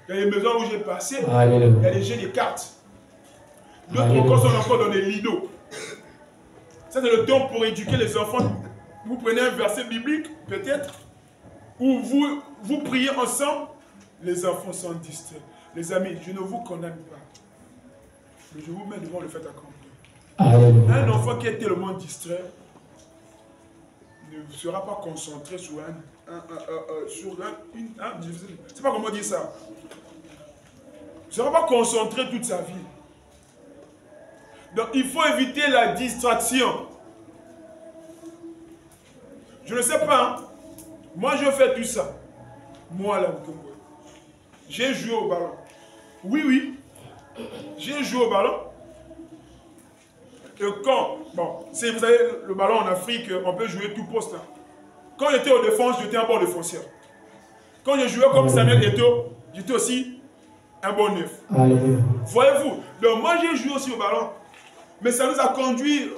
Il y a des maisons où j'ai passé, il y a des jeux de cartes. D'autres encore sont encore dans les lidos. Ça, c'est le temps pour éduquer les enfants. Vous prenez un verset biblique, peut-être, ou vous priez ensemble, les enfants sont distraits. Les amis, je ne vous condamne pas. Mais je vous mets devant le fait accompli. Un enfant qui est tellement distrait ne sera pas concentré sur je sais pas comment dire ça. Ne sera pas concentré toute sa vie. Donc il faut éviter la distraction. Je ne sais pas. Hein. Moi je fais tout ça. Moi là, j'ai joué au ballon. Oui. J'ai joué au ballon. Et quand, bon, vous savez, le ballon en Afrique, on peut jouer tout poste. Hein. Quand j'étais au défense, j'étais un bon défenseur. Quand je jouais comme Samuel Eto'o, j'étais aussi un bon neuf. Voyez-vous, donc moi j'ai joué aussi au ballon. Mais ça nous a conduit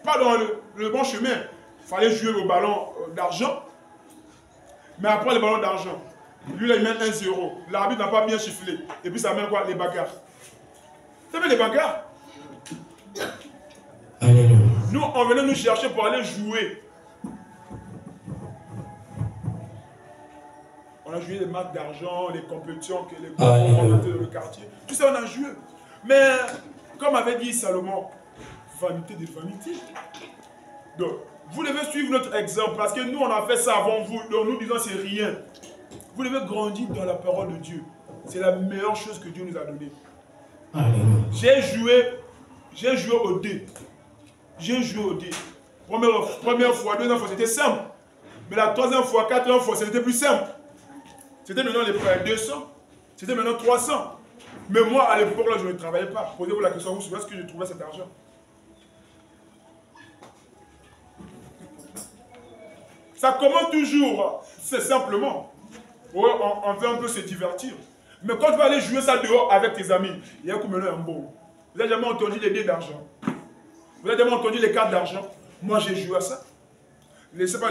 pas dans le bon chemin. Il fallait jouer au ballon d'argent. Mais après le ballon d'argent, lui là il met 1-0. L'arbitre n'a pas bien chifflé. Et puis ça mène quoi? Les bagarres. Vous savez les bagarres? Nous, on venait nous chercher pour aller jouer. On a joué les matchs d'argent, les compétitions que les copains dans le quartier. Tout ça, on a joué. Mais, comme avait dit Salomon, vanité de vanité. Donc, vous devez suivre notre exemple parce que nous, on a fait ça avant vous. Donc, nous disons c'est rien. Vous devez grandir dans la parole de Dieu. C'est la meilleure chose que Dieu nous a donnée. J'ai joué au dé. J'ai joué au dé. Première fois, deuxième fois, c'était simple. Mais la troisième fois, quatrième fois, c'était plus simple. C'était maintenant les 200. C'était maintenant 300. Mais moi, à l'époque, là, je ne travaillais pas. Posez-vous la question, vous savez ce que je trouvais cet argent? Ça commence toujours, c'est simplement. Ouais, on veut un peu se divertir. Mais quand tu vas aller jouer ça dehors avec tes amis, il y a comme un bon. Vous avez jamais entendu les dés d'argent? Vous avez jamais entendu les cartes d'argent? Moi, j'ai joué à ça. Je ne sais pas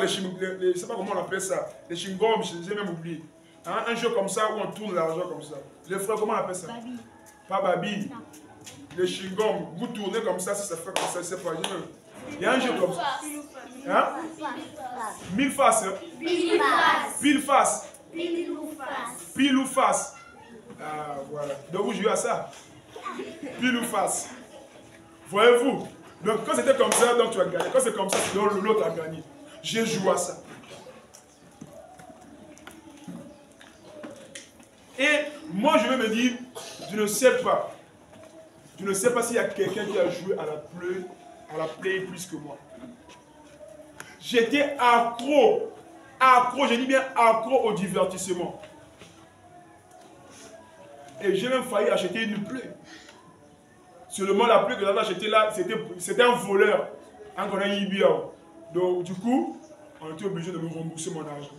comment on appelle ça. Les chingom, j'ai même oublié. Hein, un jeu comme ça où on tourne l'argent comme ça. Les frères, comment on appelle ça? Babi. Pas babi. Les chingom, vous tournez comme ça, si ça fait comme ça, c'est pas. Il y a un jeu comme ça. Hein? Mille faces. Hein? Pile face. Pile ou face. Ah, voilà. Donc vous jouez à ça. Pile ou face. Voyez-vous? Donc quand c'était comme ça, donc tu as gagné. Quand c'est comme ça, l'autre a gagné. J'ai joué à ça. Et moi, je vais me dire, je ne sais pas. Je ne sais pas s'il y a quelqu'un qui a joué à la play plus que moi. J'étais accro accro, je dis bien accro au divertissement. Et j'ai même failli acheter une plaie. Seulement la plaie que j'avais achetée là, c'était un voleur. Un qu'on a Ibia. Donc du coup, on était obligé de me rembourser mon argent.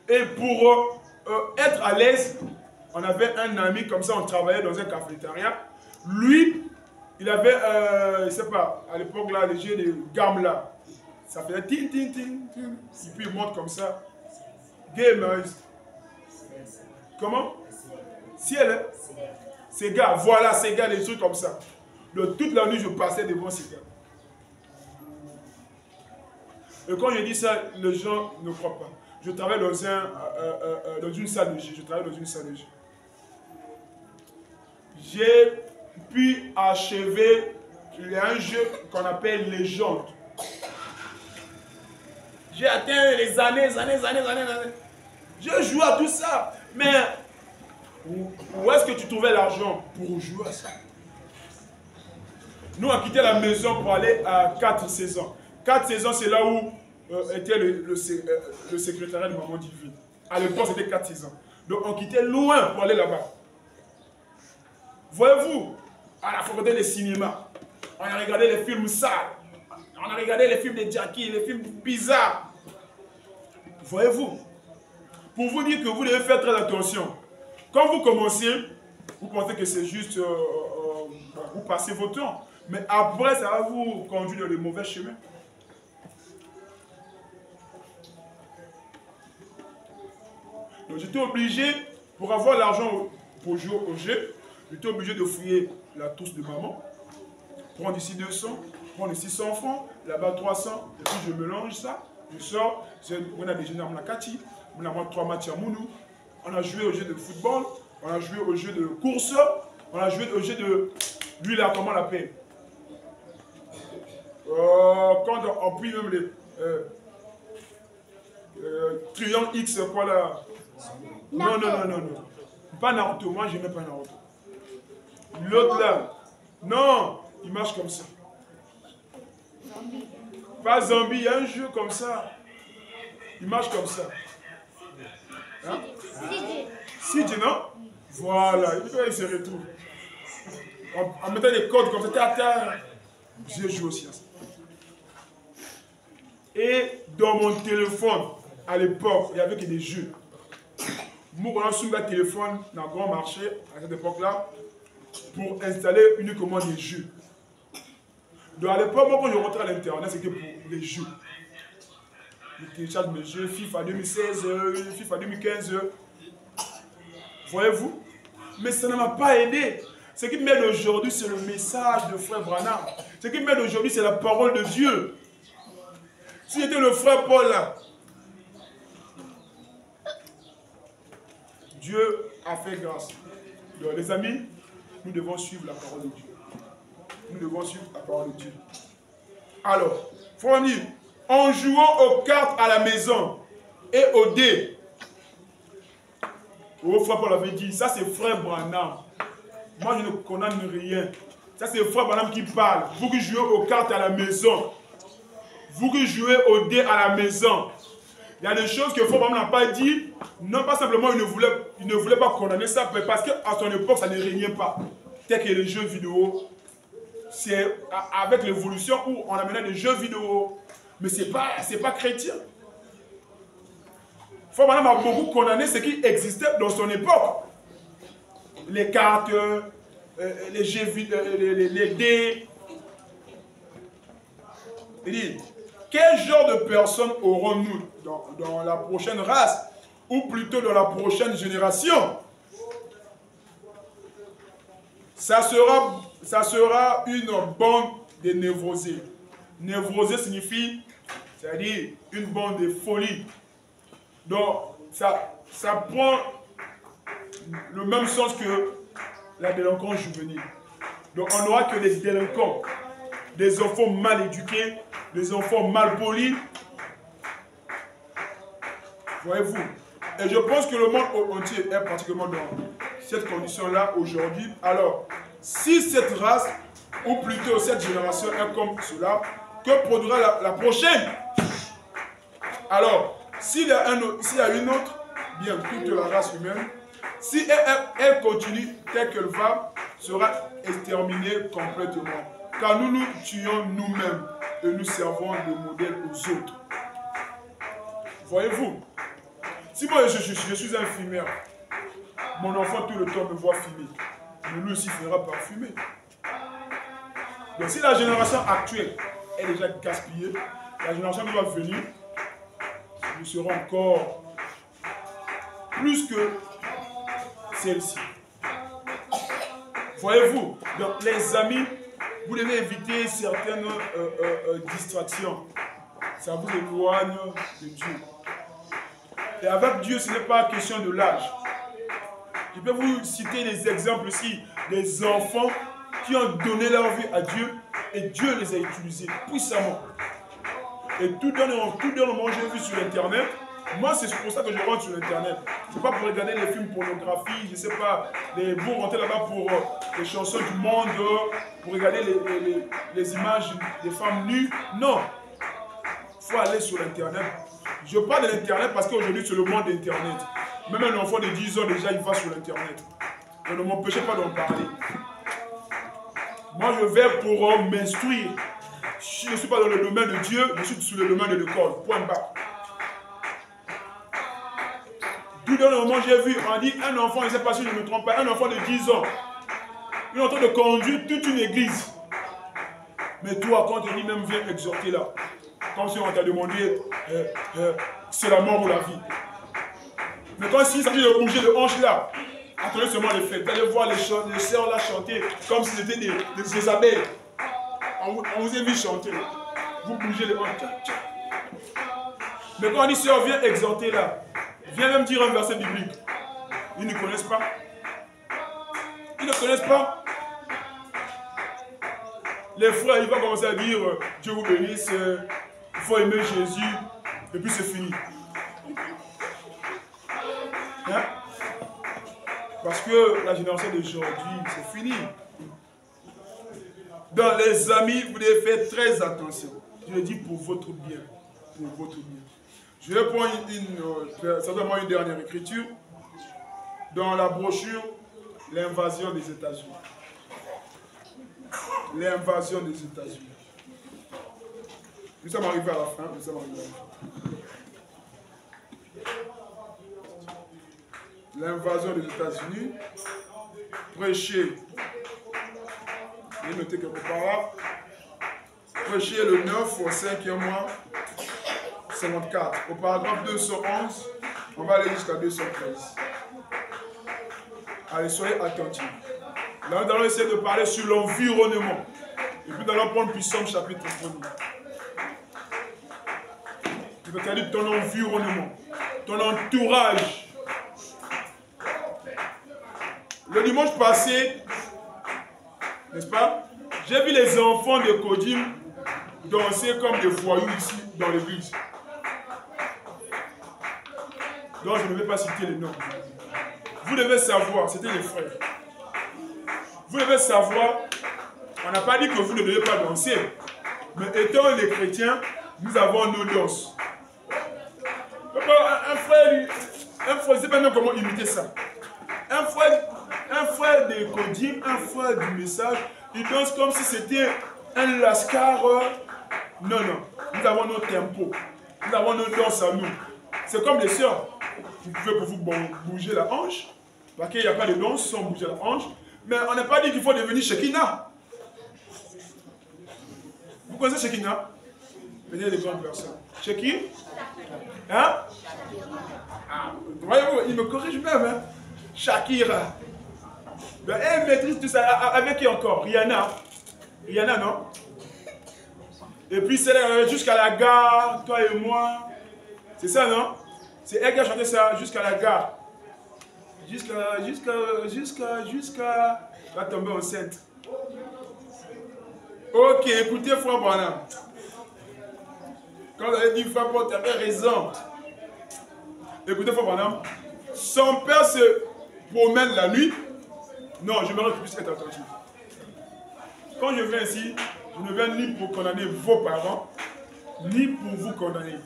Et pour être à l'aise, on avait un ami comme ça, on travaillait dans un cafétéria. Lui, il avait, je ne sais pas, à l'époque là, les jeux de gamme là. Ça faisait ting, ting, ting, ting. Et puis il monte comme ça. Gamers. Comment? Ciel. Sega. Voilà, Sega, des trucs comme ça. Donc toute la nuit, je passais devant Sega. Et quand je dis ça, les gens ne croient pas. Je travaille dans une salle de jeu. Je travaille dans une salle de jeu. J'ai pu achever un jeu qu'on appelle Légende. J'ai atteint les années. Je joue à tout ça. Mais où est-ce que tu trouvais l'argent pour jouer à ça? Nous, on quitté la maison pour aller à 4 saisons. 4 saisons, c'est là où était le secrétariat de Maman Divine. À l'époque, c'était 4 saisons. Donc, on quittait loin pour aller là-bas. Voyez-vous, on a regardé les cinémas. On a regardé les films sales. On a regardé les films de Jackie, les films bizarres. Voyez-vous, pour vous dire que vous devez faire très attention. Quand vous commencez, vous pensez que c'est juste, vous passez votre temps. Mais après, ça va vous conduire dans le mauvais chemin. Donc j'étais obligé, pour avoir l'argent pour jouer au jeu, j'étais obligé de fouiller la touche de maman. Prendre ici 200, prendre ici 100 francs, là-bas 300, et puis je mélange ça, je sors, on a déjeuné à Mlakati, on a 3 matchs à Mounou, on a joué au jeu de football, on a joué au jeu de course, on a joué au jeu de... Lui là, comment on l'appelle? Quand on prie même les... triangle X, quoi là? Non. Pas Naruto, moi j'aimais pas Naruto. L'autre là, non, il marche comme ça. Pas zombie, il y a un jeu comme ça. Il marche comme ça. Hein? CJ, non? Voilà, il se retrouve. En mettant des codes comme ça, j'ai joué aussi à ça. Et dans mon téléphone, à l'époque, il n'y avait que des jeux. Moi, on a sur un téléphone dans le grand marché, à cette époque-là, pour installer uniquement des jeux. Donc à l'époque, moi, quand je rentrais à l'internet, c'était pour les jeux. Je télécharge mes jeux, FIFA 2016, FIFA 2015. Voyez-vous? Mais ça ne m'a pas aidé. Ce qui m'aide aujourd'hui, c'est le message de Frère Branham. Ce qui m'aide aujourd'hui, c'est la parole de Dieu. Si j'étais le frère Paul là, Dieu a fait grâce. Donc les amis, nous devons suivre la parole de Dieu. Nous devons suivre la parole de Dieu. Alors, il faut dire, en jouant aux cartes à la maison et aux dés, frère Paul avait dit, ça c'est Frère Branham. Moi je ne connais rien. Ça c'est Frère Branham qui parle. Vous qui jouez aux cartes à la maison, vous qui jouez aux dés à la maison, il y a des choses que Frère Branham n'a pas dit. Non pas simplement il ne voulait pas condamner ça, mais parce qu'à son époque ça ne régnait pas. Tel que les jeux vidéo, c'est avec l'évolution où on amenait des jeux vidéo. Mais ce n'est pas chrétien. Frère Branham a beaucoup condamné ce qui existait dans son époque. Les cartes, les jeux vidéo, les dés. Il dit, quel genre de personnes aurons-nous dans la prochaine race, ou plutôt dans la prochaine génération? Ça sera une bande de névrosés. Névrosé signifie, c'est-à-dire une bande de folie. Donc, ça prend le même sens que la délinquance juvénile. Donc, on n'aura que des délinquants, des enfants mal éduqués, des enfants mal polis. Voyez-vous? Et je pense que le monde entier est pratiquement dans cette condition-là aujourd'hui. Alors, si cette race, ou plutôt cette génération est comme cela, que produira la prochaine? Alors, s'il y a une autre, bien, toute la race humaine, si elle continue telle qu'elle va, sera exterminée complètement. Car nous nous tuons nous-mêmes et nous servons de modèle aux autres. Voyez-vous, si moi je suis un fumeur, mon enfant tout le temps me voit fumer, lui aussi fera parfumer. Donc si la génération actuelle est déjà gaspillée, la génération qui va venir, nous serons encore plus que celle-ci. Voyez-vous, donc les amis, vous devez éviter certaines distractions. Ça vous éloigne de Dieu. Et avec Dieu, ce n'est pas question de l'âge. Je peux vous citer des exemples ici, des enfants qui ont donné leur vie à Dieu et Dieu les a utilisés puissamment. Et tout dernièrement, j'ai vu sur Internet. Moi, c'est pour ça que je rentre sur Internet. Ce n'est pas pour regarder les films pornographiques, je ne sais pas, pour rentrer là-bas pour les chansons du monde, pour regarder les images des femmes nues. Non. Il faut aller sur Internet. Je parle de l'Internet parce qu'aujourd'hui, c'est le monde d'Internet. Même un enfant de 10 ans, déjà, il va sur l'Internet. Donc, ne m'empêchez pas d'en parler. Moi, je vais pour m'instruire. Je ne suis pas dans le domaine de Dieu, je suis sur le domaine de l'école. Point barre. Tout dernièrement, j'ai vu, on dit, un enfant, je ne sais pas si je ne me trompe pas, un enfant de 10 ans, il est en train de conduire toute une église. Mais toi, quand tu dis même, viens exhorter là, comme si on t'a demandé, c'est la mort ou la vie. Mais quand il s'agit de bouger le hanche là, attendez seulement les fêtes. Vous allez voir les sœurs là chanter comme si c'était des abeilles. On vous a vu chanter. Vous bougez les hanches. Mais quand on dit sœur, viens exhorter là, viens même dire un verset biblique. Ils ne connaissent pas. Ils ne connaissent pas. Les frères, ils vont commencer à dire Dieu vous bénisse, il faut aimer Jésus, et puis c'est fini. Hein? Parce que la génération d'aujourd'hui, c'est fini. Dans les amis, vous devez faire très attention. Je le dis pour votre bien. Pour votre bien. Je vais prendre certainement une dernière écriture. Dans la brochure, l'invasion des États-Unis. L'invasion des États-Unis. Nous sommes arrivés à la fin. Nous sommes arrivés à la fin. L'invasion des États-Unis. Prêcher. J'ai noté quelque part. Prêcher le 9 au 5e mois 54. Au paragraphe 211, on va aller jusqu'à 213. Allez, soyez attentifs. Là, nous allons essayer de parler sur l'environnement. Et puis, nous allons prendre Psaume chapitre 1er. C'est-à-dire ton environnement, ton entourage. Le dimanche passé, n'est-ce pas, j'ai vu les enfants de Kodim danser comme des voyous ici dans l'église. Donc je ne vais pas citer les noms. Vous devez savoir, c'était les frères. Vous devez savoir, on n'a pas dit que vous ne devez pas danser. Mais étant les chrétiens, nous avons nos danses. Un frère, je ne sais pas même comment imiter ça. Un frère de Kodim, un frère du message, il danse comme si c'était un lascar. Non, non. Nous avons nos tempos. Nous avons nos danses à nous. C'est comme les sœurs. Vous pouvez pour vous bouger la hanche. Parce qu'il n'y a pas de danse sans bouger la hanche. Mais on n'a pas dit qu'il faut devenir Shekinah. Vous connaissez Shekinah? Venez les grandes personnes. Shekinah? Hein? Ah, voyez-vous, il me corrige même. Hein? Shakira. Ben, elle maîtrise tout ça. Avec qui encore? Rihanna. Rihanna, non? Et puis c'est jusqu'à la gare, toi et moi. C'est ça, non? C'est elle qui a chanté ça, jusqu'à la gare. Jusqu'à... Va tomber enceinte. Ok, écoutez, frère Branham. Quand vous avez dit frère Paul, tu avais raison. Écoutez, frère Branham. Son père se promène la nuit. Non, je me rends plus être attentif. Quand je viens ici, je ne viens ni pour condamner vos parents, ni pour vous condamner.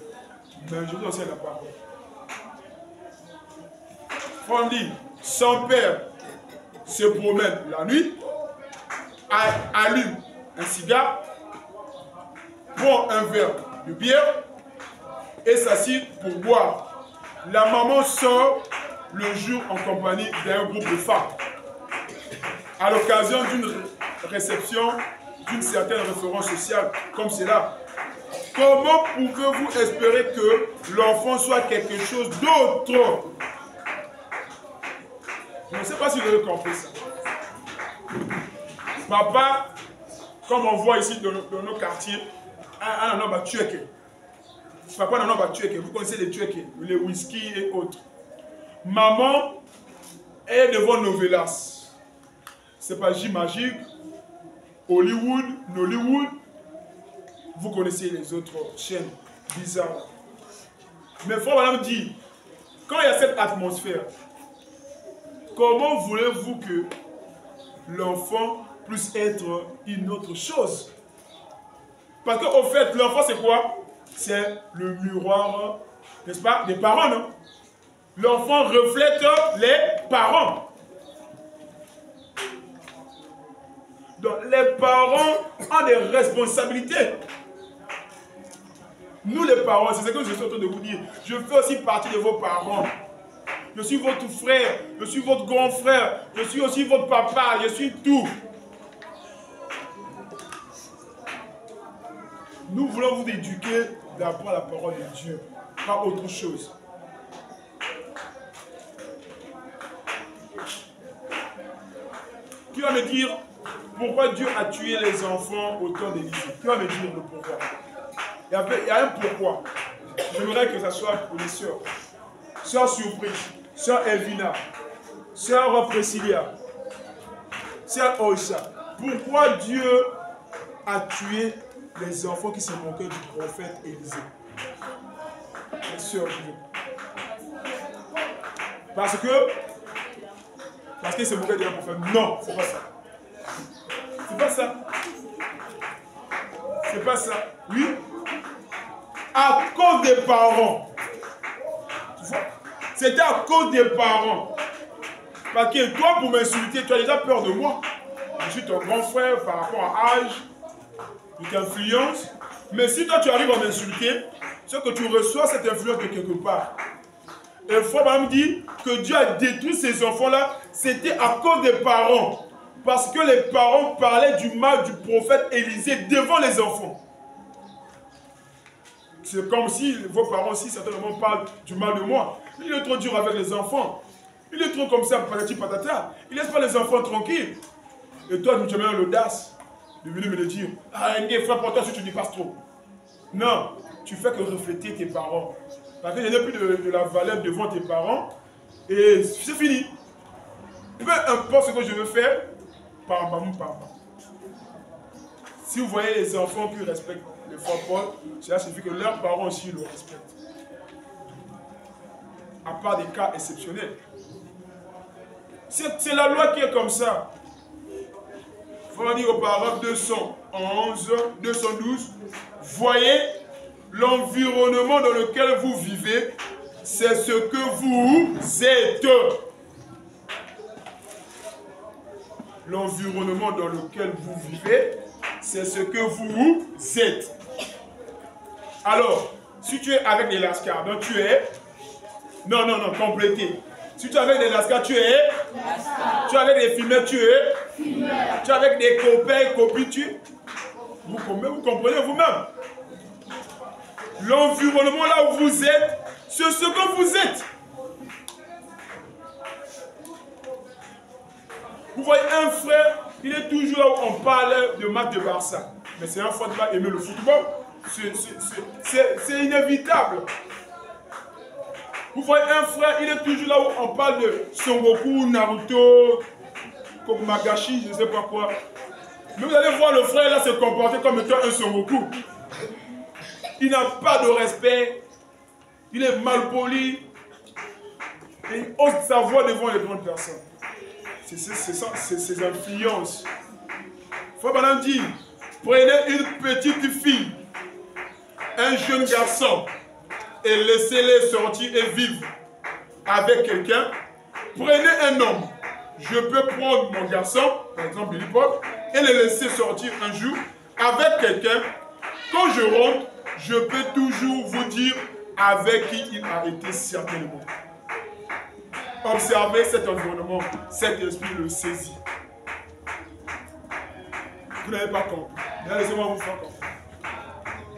Mais je dis aussi la parole. On dit, son père se promène la nuit, allume un cigare, prend un verre de bière et s'assied pour boire. La maman sort le jour en compagnie d'un groupe de femmes. À l'occasion d'une réception d'une certaine référence sociale comme cela. Comment pouvez-vous espérer que l'enfant soit quelque chose d'autre? Je ne sais pas si vous avez compris ça. Papa, comme on voit ici dans nos quartiers, un homme a tué. Papa, un homme a tué. Vous connaissez les tués, les whisky et autres. Maman est devant Novelas. C'est pas J Magique, Hollywood, Nollywood. Vous connaissez les autres chaînes bizarres. Mais frère madame dit, quand il y a cette atmosphère, comment voulez-vous que l'enfant puisse être une autre chose? Parce qu'au fait, l'enfant c'est quoi? C'est le miroir, n'est-ce pas, des parents, non? L'enfant reflète les parents. Donc les parents ont des responsabilités. Nous les parents, c'est ce que je suis en train de vous dire. Je fais aussi partie de vos parents. Je suis votre frère, je suis votre grand frère, je suis aussi votre papa, je suis tout. Nous voulons vous éduquer d'abord la parole de Dieu, pas autre chose. Qui va me dire pourquoi Dieu a tué les enfants au temps d'Élisée? Qui va me dire le pourquoi? Il y a un pourquoi. J'aimerais que ça soit pour les sœurs. Sœur Surprise, sœur Elvina, sœur Priscilla, sœur Oisha. Pourquoi Dieu a tué les enfants qui se moquaient du prophète Élisée? Les sœurs, parce qu'il se moquait du prophète. Non, c'est pas ça. C'est pas ça. C'est pas ça. Oui. À cause des parents. C'était à cause des parents. Parce que toi, pour m'insulter, tu as déjà peur de moi. Je suis ton grand frère par rapport à âge. Je t'influence. Mais si toi, tu arrives à m'insulter, c'est que tu reçois cette influence de quelque part. Et il faut même dire que Dieu a détruit ces enfants-là. C'était à cause des parents. Parce que les parents parlaient du mal du prophète Élisée devant les enfants. C'est comme si vos parents aussi, certainement, parlent du mal de moi. Il est trop dur avec les enfants. Il est trop comme ça, patati patata. Il ne laisse pas les enfants tranquilles. Et toi, tu as même l'audace de venir me le dire. Ah, Ndé, frère, pour toi, si tu n'y passes trop. Non, tu fais que refléter tes parents. Parce que je n'ai plus de la valeur devant tes parents. Et c'est fini. Peu importe ce que je veux faire, papa. Si vous voyez les enfants qui respectent les frères Paul, cela signifie que leurs parents aussi le respectent. À part des cas exceptionnels. C'est la loi qui est comme ça. Il faut dire au paragraphe 211, 212, voyez l'environnement dans lequel vous vivez, c'est ce que vous êtes. L'environnement dans lequel vous vivez, c'est ce que vous êtes. Alors, si tu es avec des lascars, donc tu es... Non, complétez. Si tu es avec des lascars, tu es... Tu es avec des fumeurs, tu es... Tu es avec des copains, copines, tu es... Vous comprenez vous-même. L'environnement là où vous êtes, c'est ce que vous êtes. Vous voyez un frère, il est toujours là où on parle de match de Barça. Mais c'est un frère qui va aimer le football. C'est inévitable. Vous voyez un frère, il est toujours là où on parle de Son Goku, Naruto, Kokumagashi, je ne sais pas quoi. Mais vous allez voir le frère là se comporter comme étant un Son Goku. Il n'a pas de respect. Il est mal poli. Et il ose sa voix devant les grandes personnes. C'est ses influences. Faut maintenant dire, prenez une petite fille, un jeune garçon, et laissez-les sortir et vivre avec quelqu'un. Prenez un homme. Je peux prendre mon garçon, par exemple Billy Pop, et le laisser sortir un jour avec quelqu'un. Quand je rentre, je peux toujours vous dire avec qui il a été certainement. Observez cet environnement, cet esprit le saisit. Vous n'avez pas compris. Laissez-moi vous faire comprendre.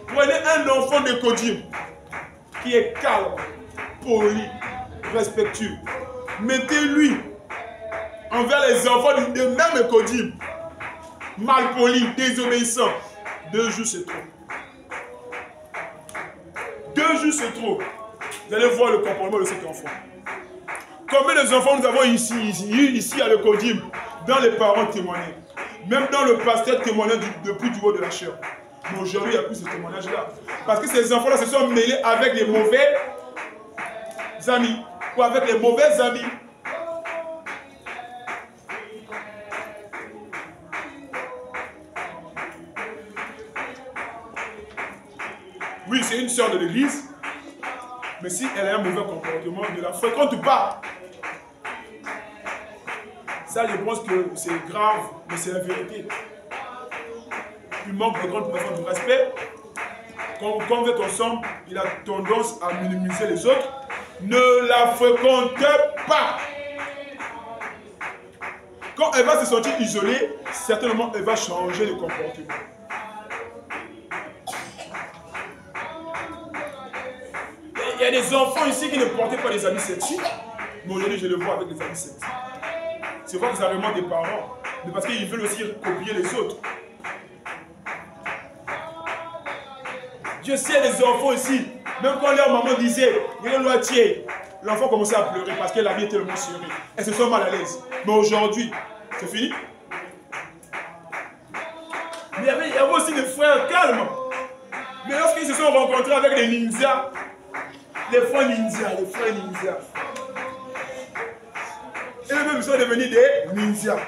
Prenez un enfant de Kodim qui est calme, poli, respectueux. Mettez-lui envers les enfants de même Kodim, mal poli, désobéissant. 2 jours c'est trop. 2 jours c'est trop. Vous allez voir le comportement de cet enfant. Combien d'enfants nous avons ici à le Kodim, dans les parents témoignés, même dans le pasteur témoignant depuis du haut de la chair. Mais aujourd'hui, il n'y a plus ce témoignage-là. Parce que ces enfants-là se sont mêlés avec les mauvais amis ou avec les mauvais amis. Oui, c'est une sœur de l'église, mais si elle a un mauvais comportement, ne la fréquente pas. Ça, je pense que c'est grave, mais c'est la vérité. Il manque de grande personne de respect. Quand vous êtes ensemble, il a tendance à minimiser les autres. Ne la fréquente pas. Quand elle va se sentir isolée, certainement elle va changer de comportement. Il y a des enfants ici qui ne portaient pas des amis sexy, mais aujourd'hui je le vois avec des amis sexy. C'est vrai que ça remonte des parents, mais parce qu'ils veulent aussi copier les autres. Je sais des enfants ici, même quand leur maman disait l'enfant commençait à pleurer parce que la vie est tellement serrée. Elles se sont mal à l'aise. Mais aujourd'hui, c'est fini. Mais il y avait aussi des frères calmes. Mais lorsqu'ils se sont rencontrés avec les ninjas, les frères ninjas, et eux-mêmes sont devenus des ninjas.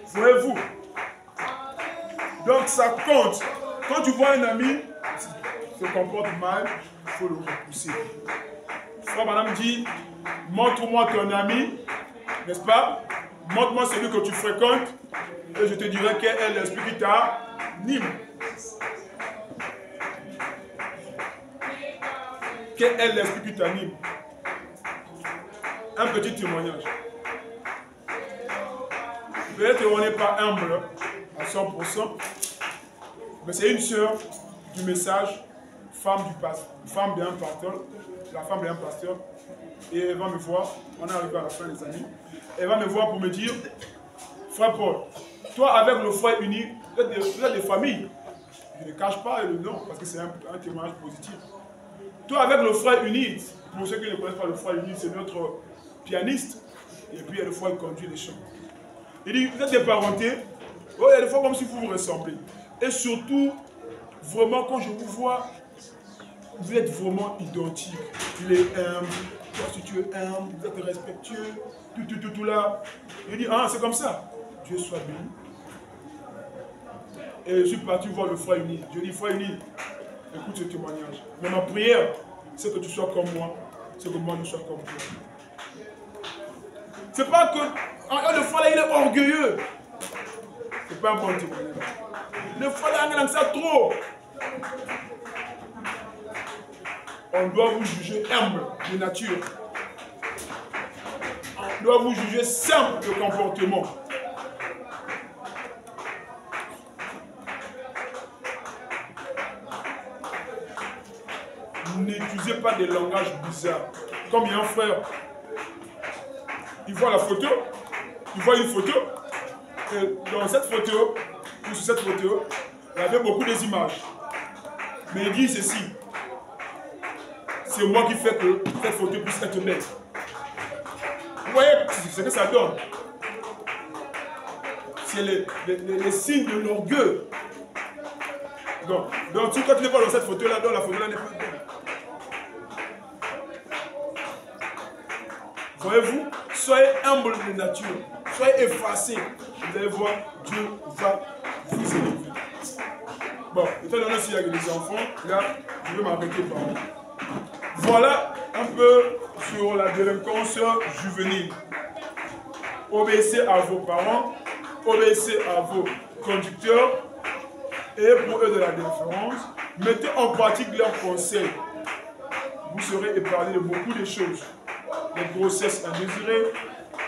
Voyez-vous? Donc ça compte. Quand tu vois un ami se comporte mal, il faut le repousser. Frère madame dit, montre-moi ton ami, n'est-ce pas? Montre-moi celui que tu fréquentes, et je te dirai quel est l'esprit qui t'anime. Quel est l'esprit qui t'anime? Un petit témoignage. Peut-être qu'on n'est pas humble à 100%, mais c'est une sœur du message, femme d'un pasteur, la femme d'un pasteur, et elle va me voir, on est arrivé à la fin des années, elle va me voir pour me dire, frère Paul, toi avec le frère uni, vous êtes des familles. Je ne cache pas le nom parce que c'est un témoignage positif. Toi avec le frère uni, pour ceux qui ne connaissent pas le frère uni, c'est notre pianiste, et puis il y a des fois il conduit les chants. Il dit, vous êtes des parentés, oh, il y a des fois comme si vous vous ressemblez. Et surtout, vraiment, quand je vous vois, vous êtes vraiment identiques. Il est humble, toi si tu es humble, vous êtes respectueux, tout là. Il dit, ah, c'est comme ça. Dieu soit béni. Et je suis parti voir le frère uni. Je dis, frère uni, écoute ce témoignage. Mais ma prière, c'est que tu sois comme moi, c'est que moi je sois comme toi. C'est pas que le frère là, il est orgueilleux. C'est pas un bon témoignage. Le frère là, il ça trop. On doit vous juger humble de nature. On doit vous juger simple de comportement. N'utilisez pas des langages bizarres. Comme il y a un frère, il voit la photo, il voit une photo, et dans cette photo, ou sur cette photo, il y avait beaucoup des images. Mais il dit ceci, c'est moi qui fais que cette photo puisse être belle. Vous voyez ce que ça donne? C'est les signes de l'orgueil. Donc si toi tu n'es pas dans cette photo-là, dans la photo-là n'est pas belle. Voyez-vous, soyez humble de nature, soyez effacés. Vous allez voir, Dieu va vous élever. Bon, étant donné s'il y a des enfants, là, je vais m'arrêter par là. Voilà un peu sur la délinquance juvénile. Obéissez à vos parents, obéissez à vos conducteurs, et pour eux de la déférence, mettez en pratique leurs conseils. Vous serez épargné de beaucoup de choses. Les grossesses indésirées,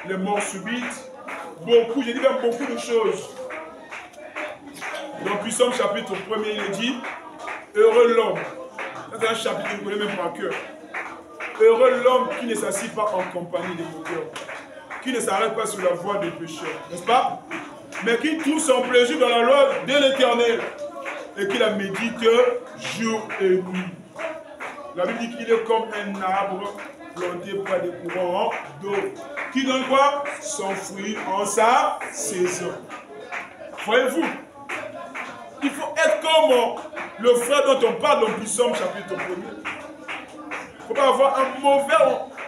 les morts subites, beaucoup, j'ai dit même beaucoup de choses. Dans Psaume chapitre 1er, il est dit, heureux l'homme. C'est un chapitre que je ne connais même pas par cœur. Heureux l'homme qui ne s'assied pas en compagnie des moqueurs, qui ne s'arrête pas sur la voie des pécheurs, n'est-ce pas? Mais qui trouve son plaisir dans la loi de l'Éternel et qui la médite jour et nuit. La Bible dit qu'il est comme un arbre planté près des courants d'eau, qui donne quoi? Son fruit en sa saison. Voyez-vous, il faut être comme le frère dont on parle dans Psaume chapitre 1er. Il ne faut pas avoir un mauvais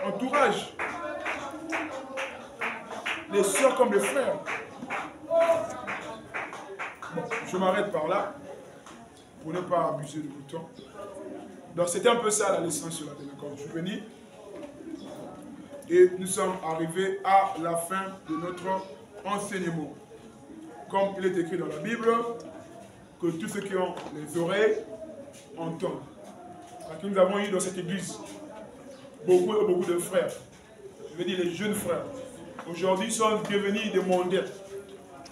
entourage. Les sœurs comme les frères. Bon, je m'arrête par là pour ne pas abuser de votre temps. Donc c'était un peu ça la leçon sur la délinquance juvénile. Et nous sommes arrivés à la fin de notre enseignement. Comme il est écrit dans la Bible, que tous ceux qui ont les oreilles entendent. Parce que nous avons eu dans cette église beaucoup de frères. Je veux dire les jeunes frères. Aujourd'hui, ils sont devenus des mondains.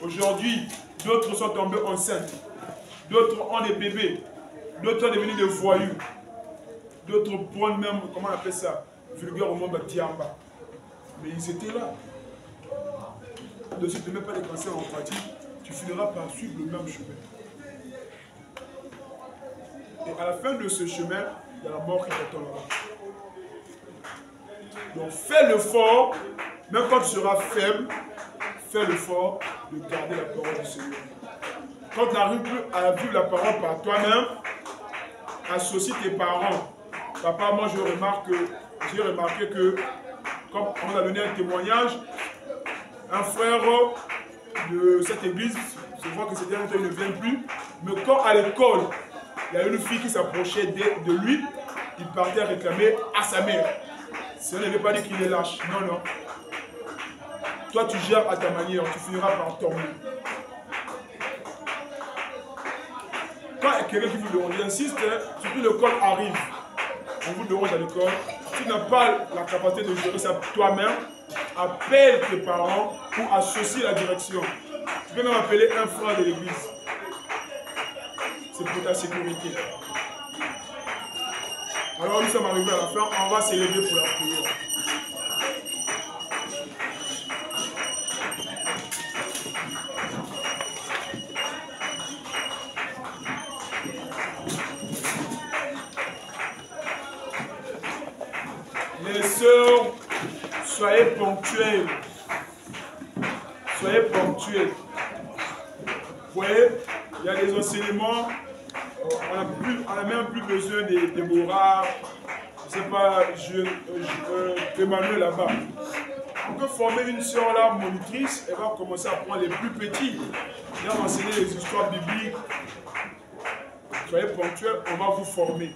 Aujourd'hui, d'autres sont tombés enceintes. D'autres ont des bébés. D'autres sont devenus des voyous. D'autres prennent même, comment on appelle ça, vulgaire au monde de Tiamba. Mais ils étaient là. Donc si tu ne mets pas les conseils en pratique, tu finiras par suivre le même chemin. Et à la fin de ce chemin, il y a la mort qui t'attendra. Donc fais l'effort, même quand tu seras faible, fais l'effort de garder la parole du Seigneur. Quand tu n'arrives plus à vivre la parole par toi-même, associe tes parents. Papa, moi j'ai remarqué que, comme on a donné un témoignage, un frère de cette église, je vois que c'était longtemps, il ne vient plus, mais quand à l'école, il y a une fille qui s'approchait de lui, il partait réclamer à sa mère. Ça ne veut pas dire qu'il est lâche, non, non. Toi, tu gères à ta manière, tu finiras par tomber. Quand quelqu'un qui vous demande, insiste, surtout l'école arrive, on vous demande à l'école, tu n'as pas la capacité de gérer ça toi-même, appelle tes parents pour associer la direction. Tu peux même appeler un frère de l'église. C'est pour ta sécurité. Alors nous sommes arrivés à la fin, on va s'élever pour la prière. Les sœurs, soyez ponctuelles. Soyez ponctuelles. Vous voyez, il y a des enseignements, on n'a même plus besoin des morales. Je ne sais pas, Emmanuel là-bas. On peut former une sœur là, monitrice, elle va commencer à prendre les plus petits. Elle va enseigner les histoires bibliques. Soyez ponctuels, on va vous former.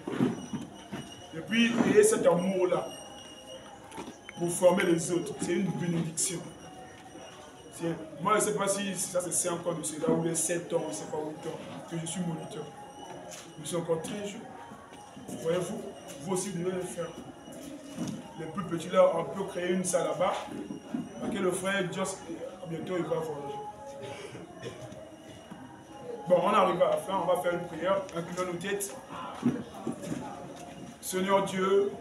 Et puis, ayez cet amour-là pour former les autres. C'est une bénédiction. Moi, je ne sais pas si ça c'est 5 ans de cela ou les 7 ans, je ne sais pas 8 ans que je suis moniteur. Je suis encore très jeune. Voyez-vous, vous aussi vous devez le faire. Les plus petits là, on peut créer une salle là-bas. Avec le frère, bientôt il va voyager. Bon, on arrive à la fin, on va faire une prière, inclinons nos têtes. Seigneur Dieu,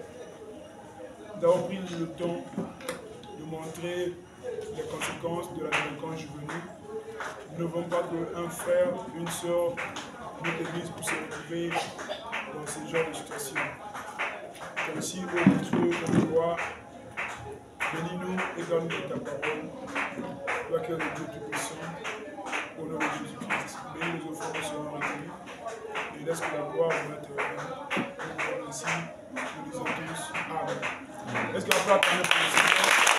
nous avons pris le temps de montrer les conséquences de la délinquance juvénile. Nous ne voulons pas qu'un frère, une soeur, notre église puisse se retrouver dans ce genre de situation. Ainsi, ô Dieu, notre roi, bénis-nous et donne-nous ta parole. Toi qui es le Dieu Tout-Puissant, au nom de Jésus-Christ, bénis les offrandes seront recueillies et laisse que la gloire vous être ainsi, nous disons tous Amen. Est-ce qu'on peut attendre pour le Seigneur?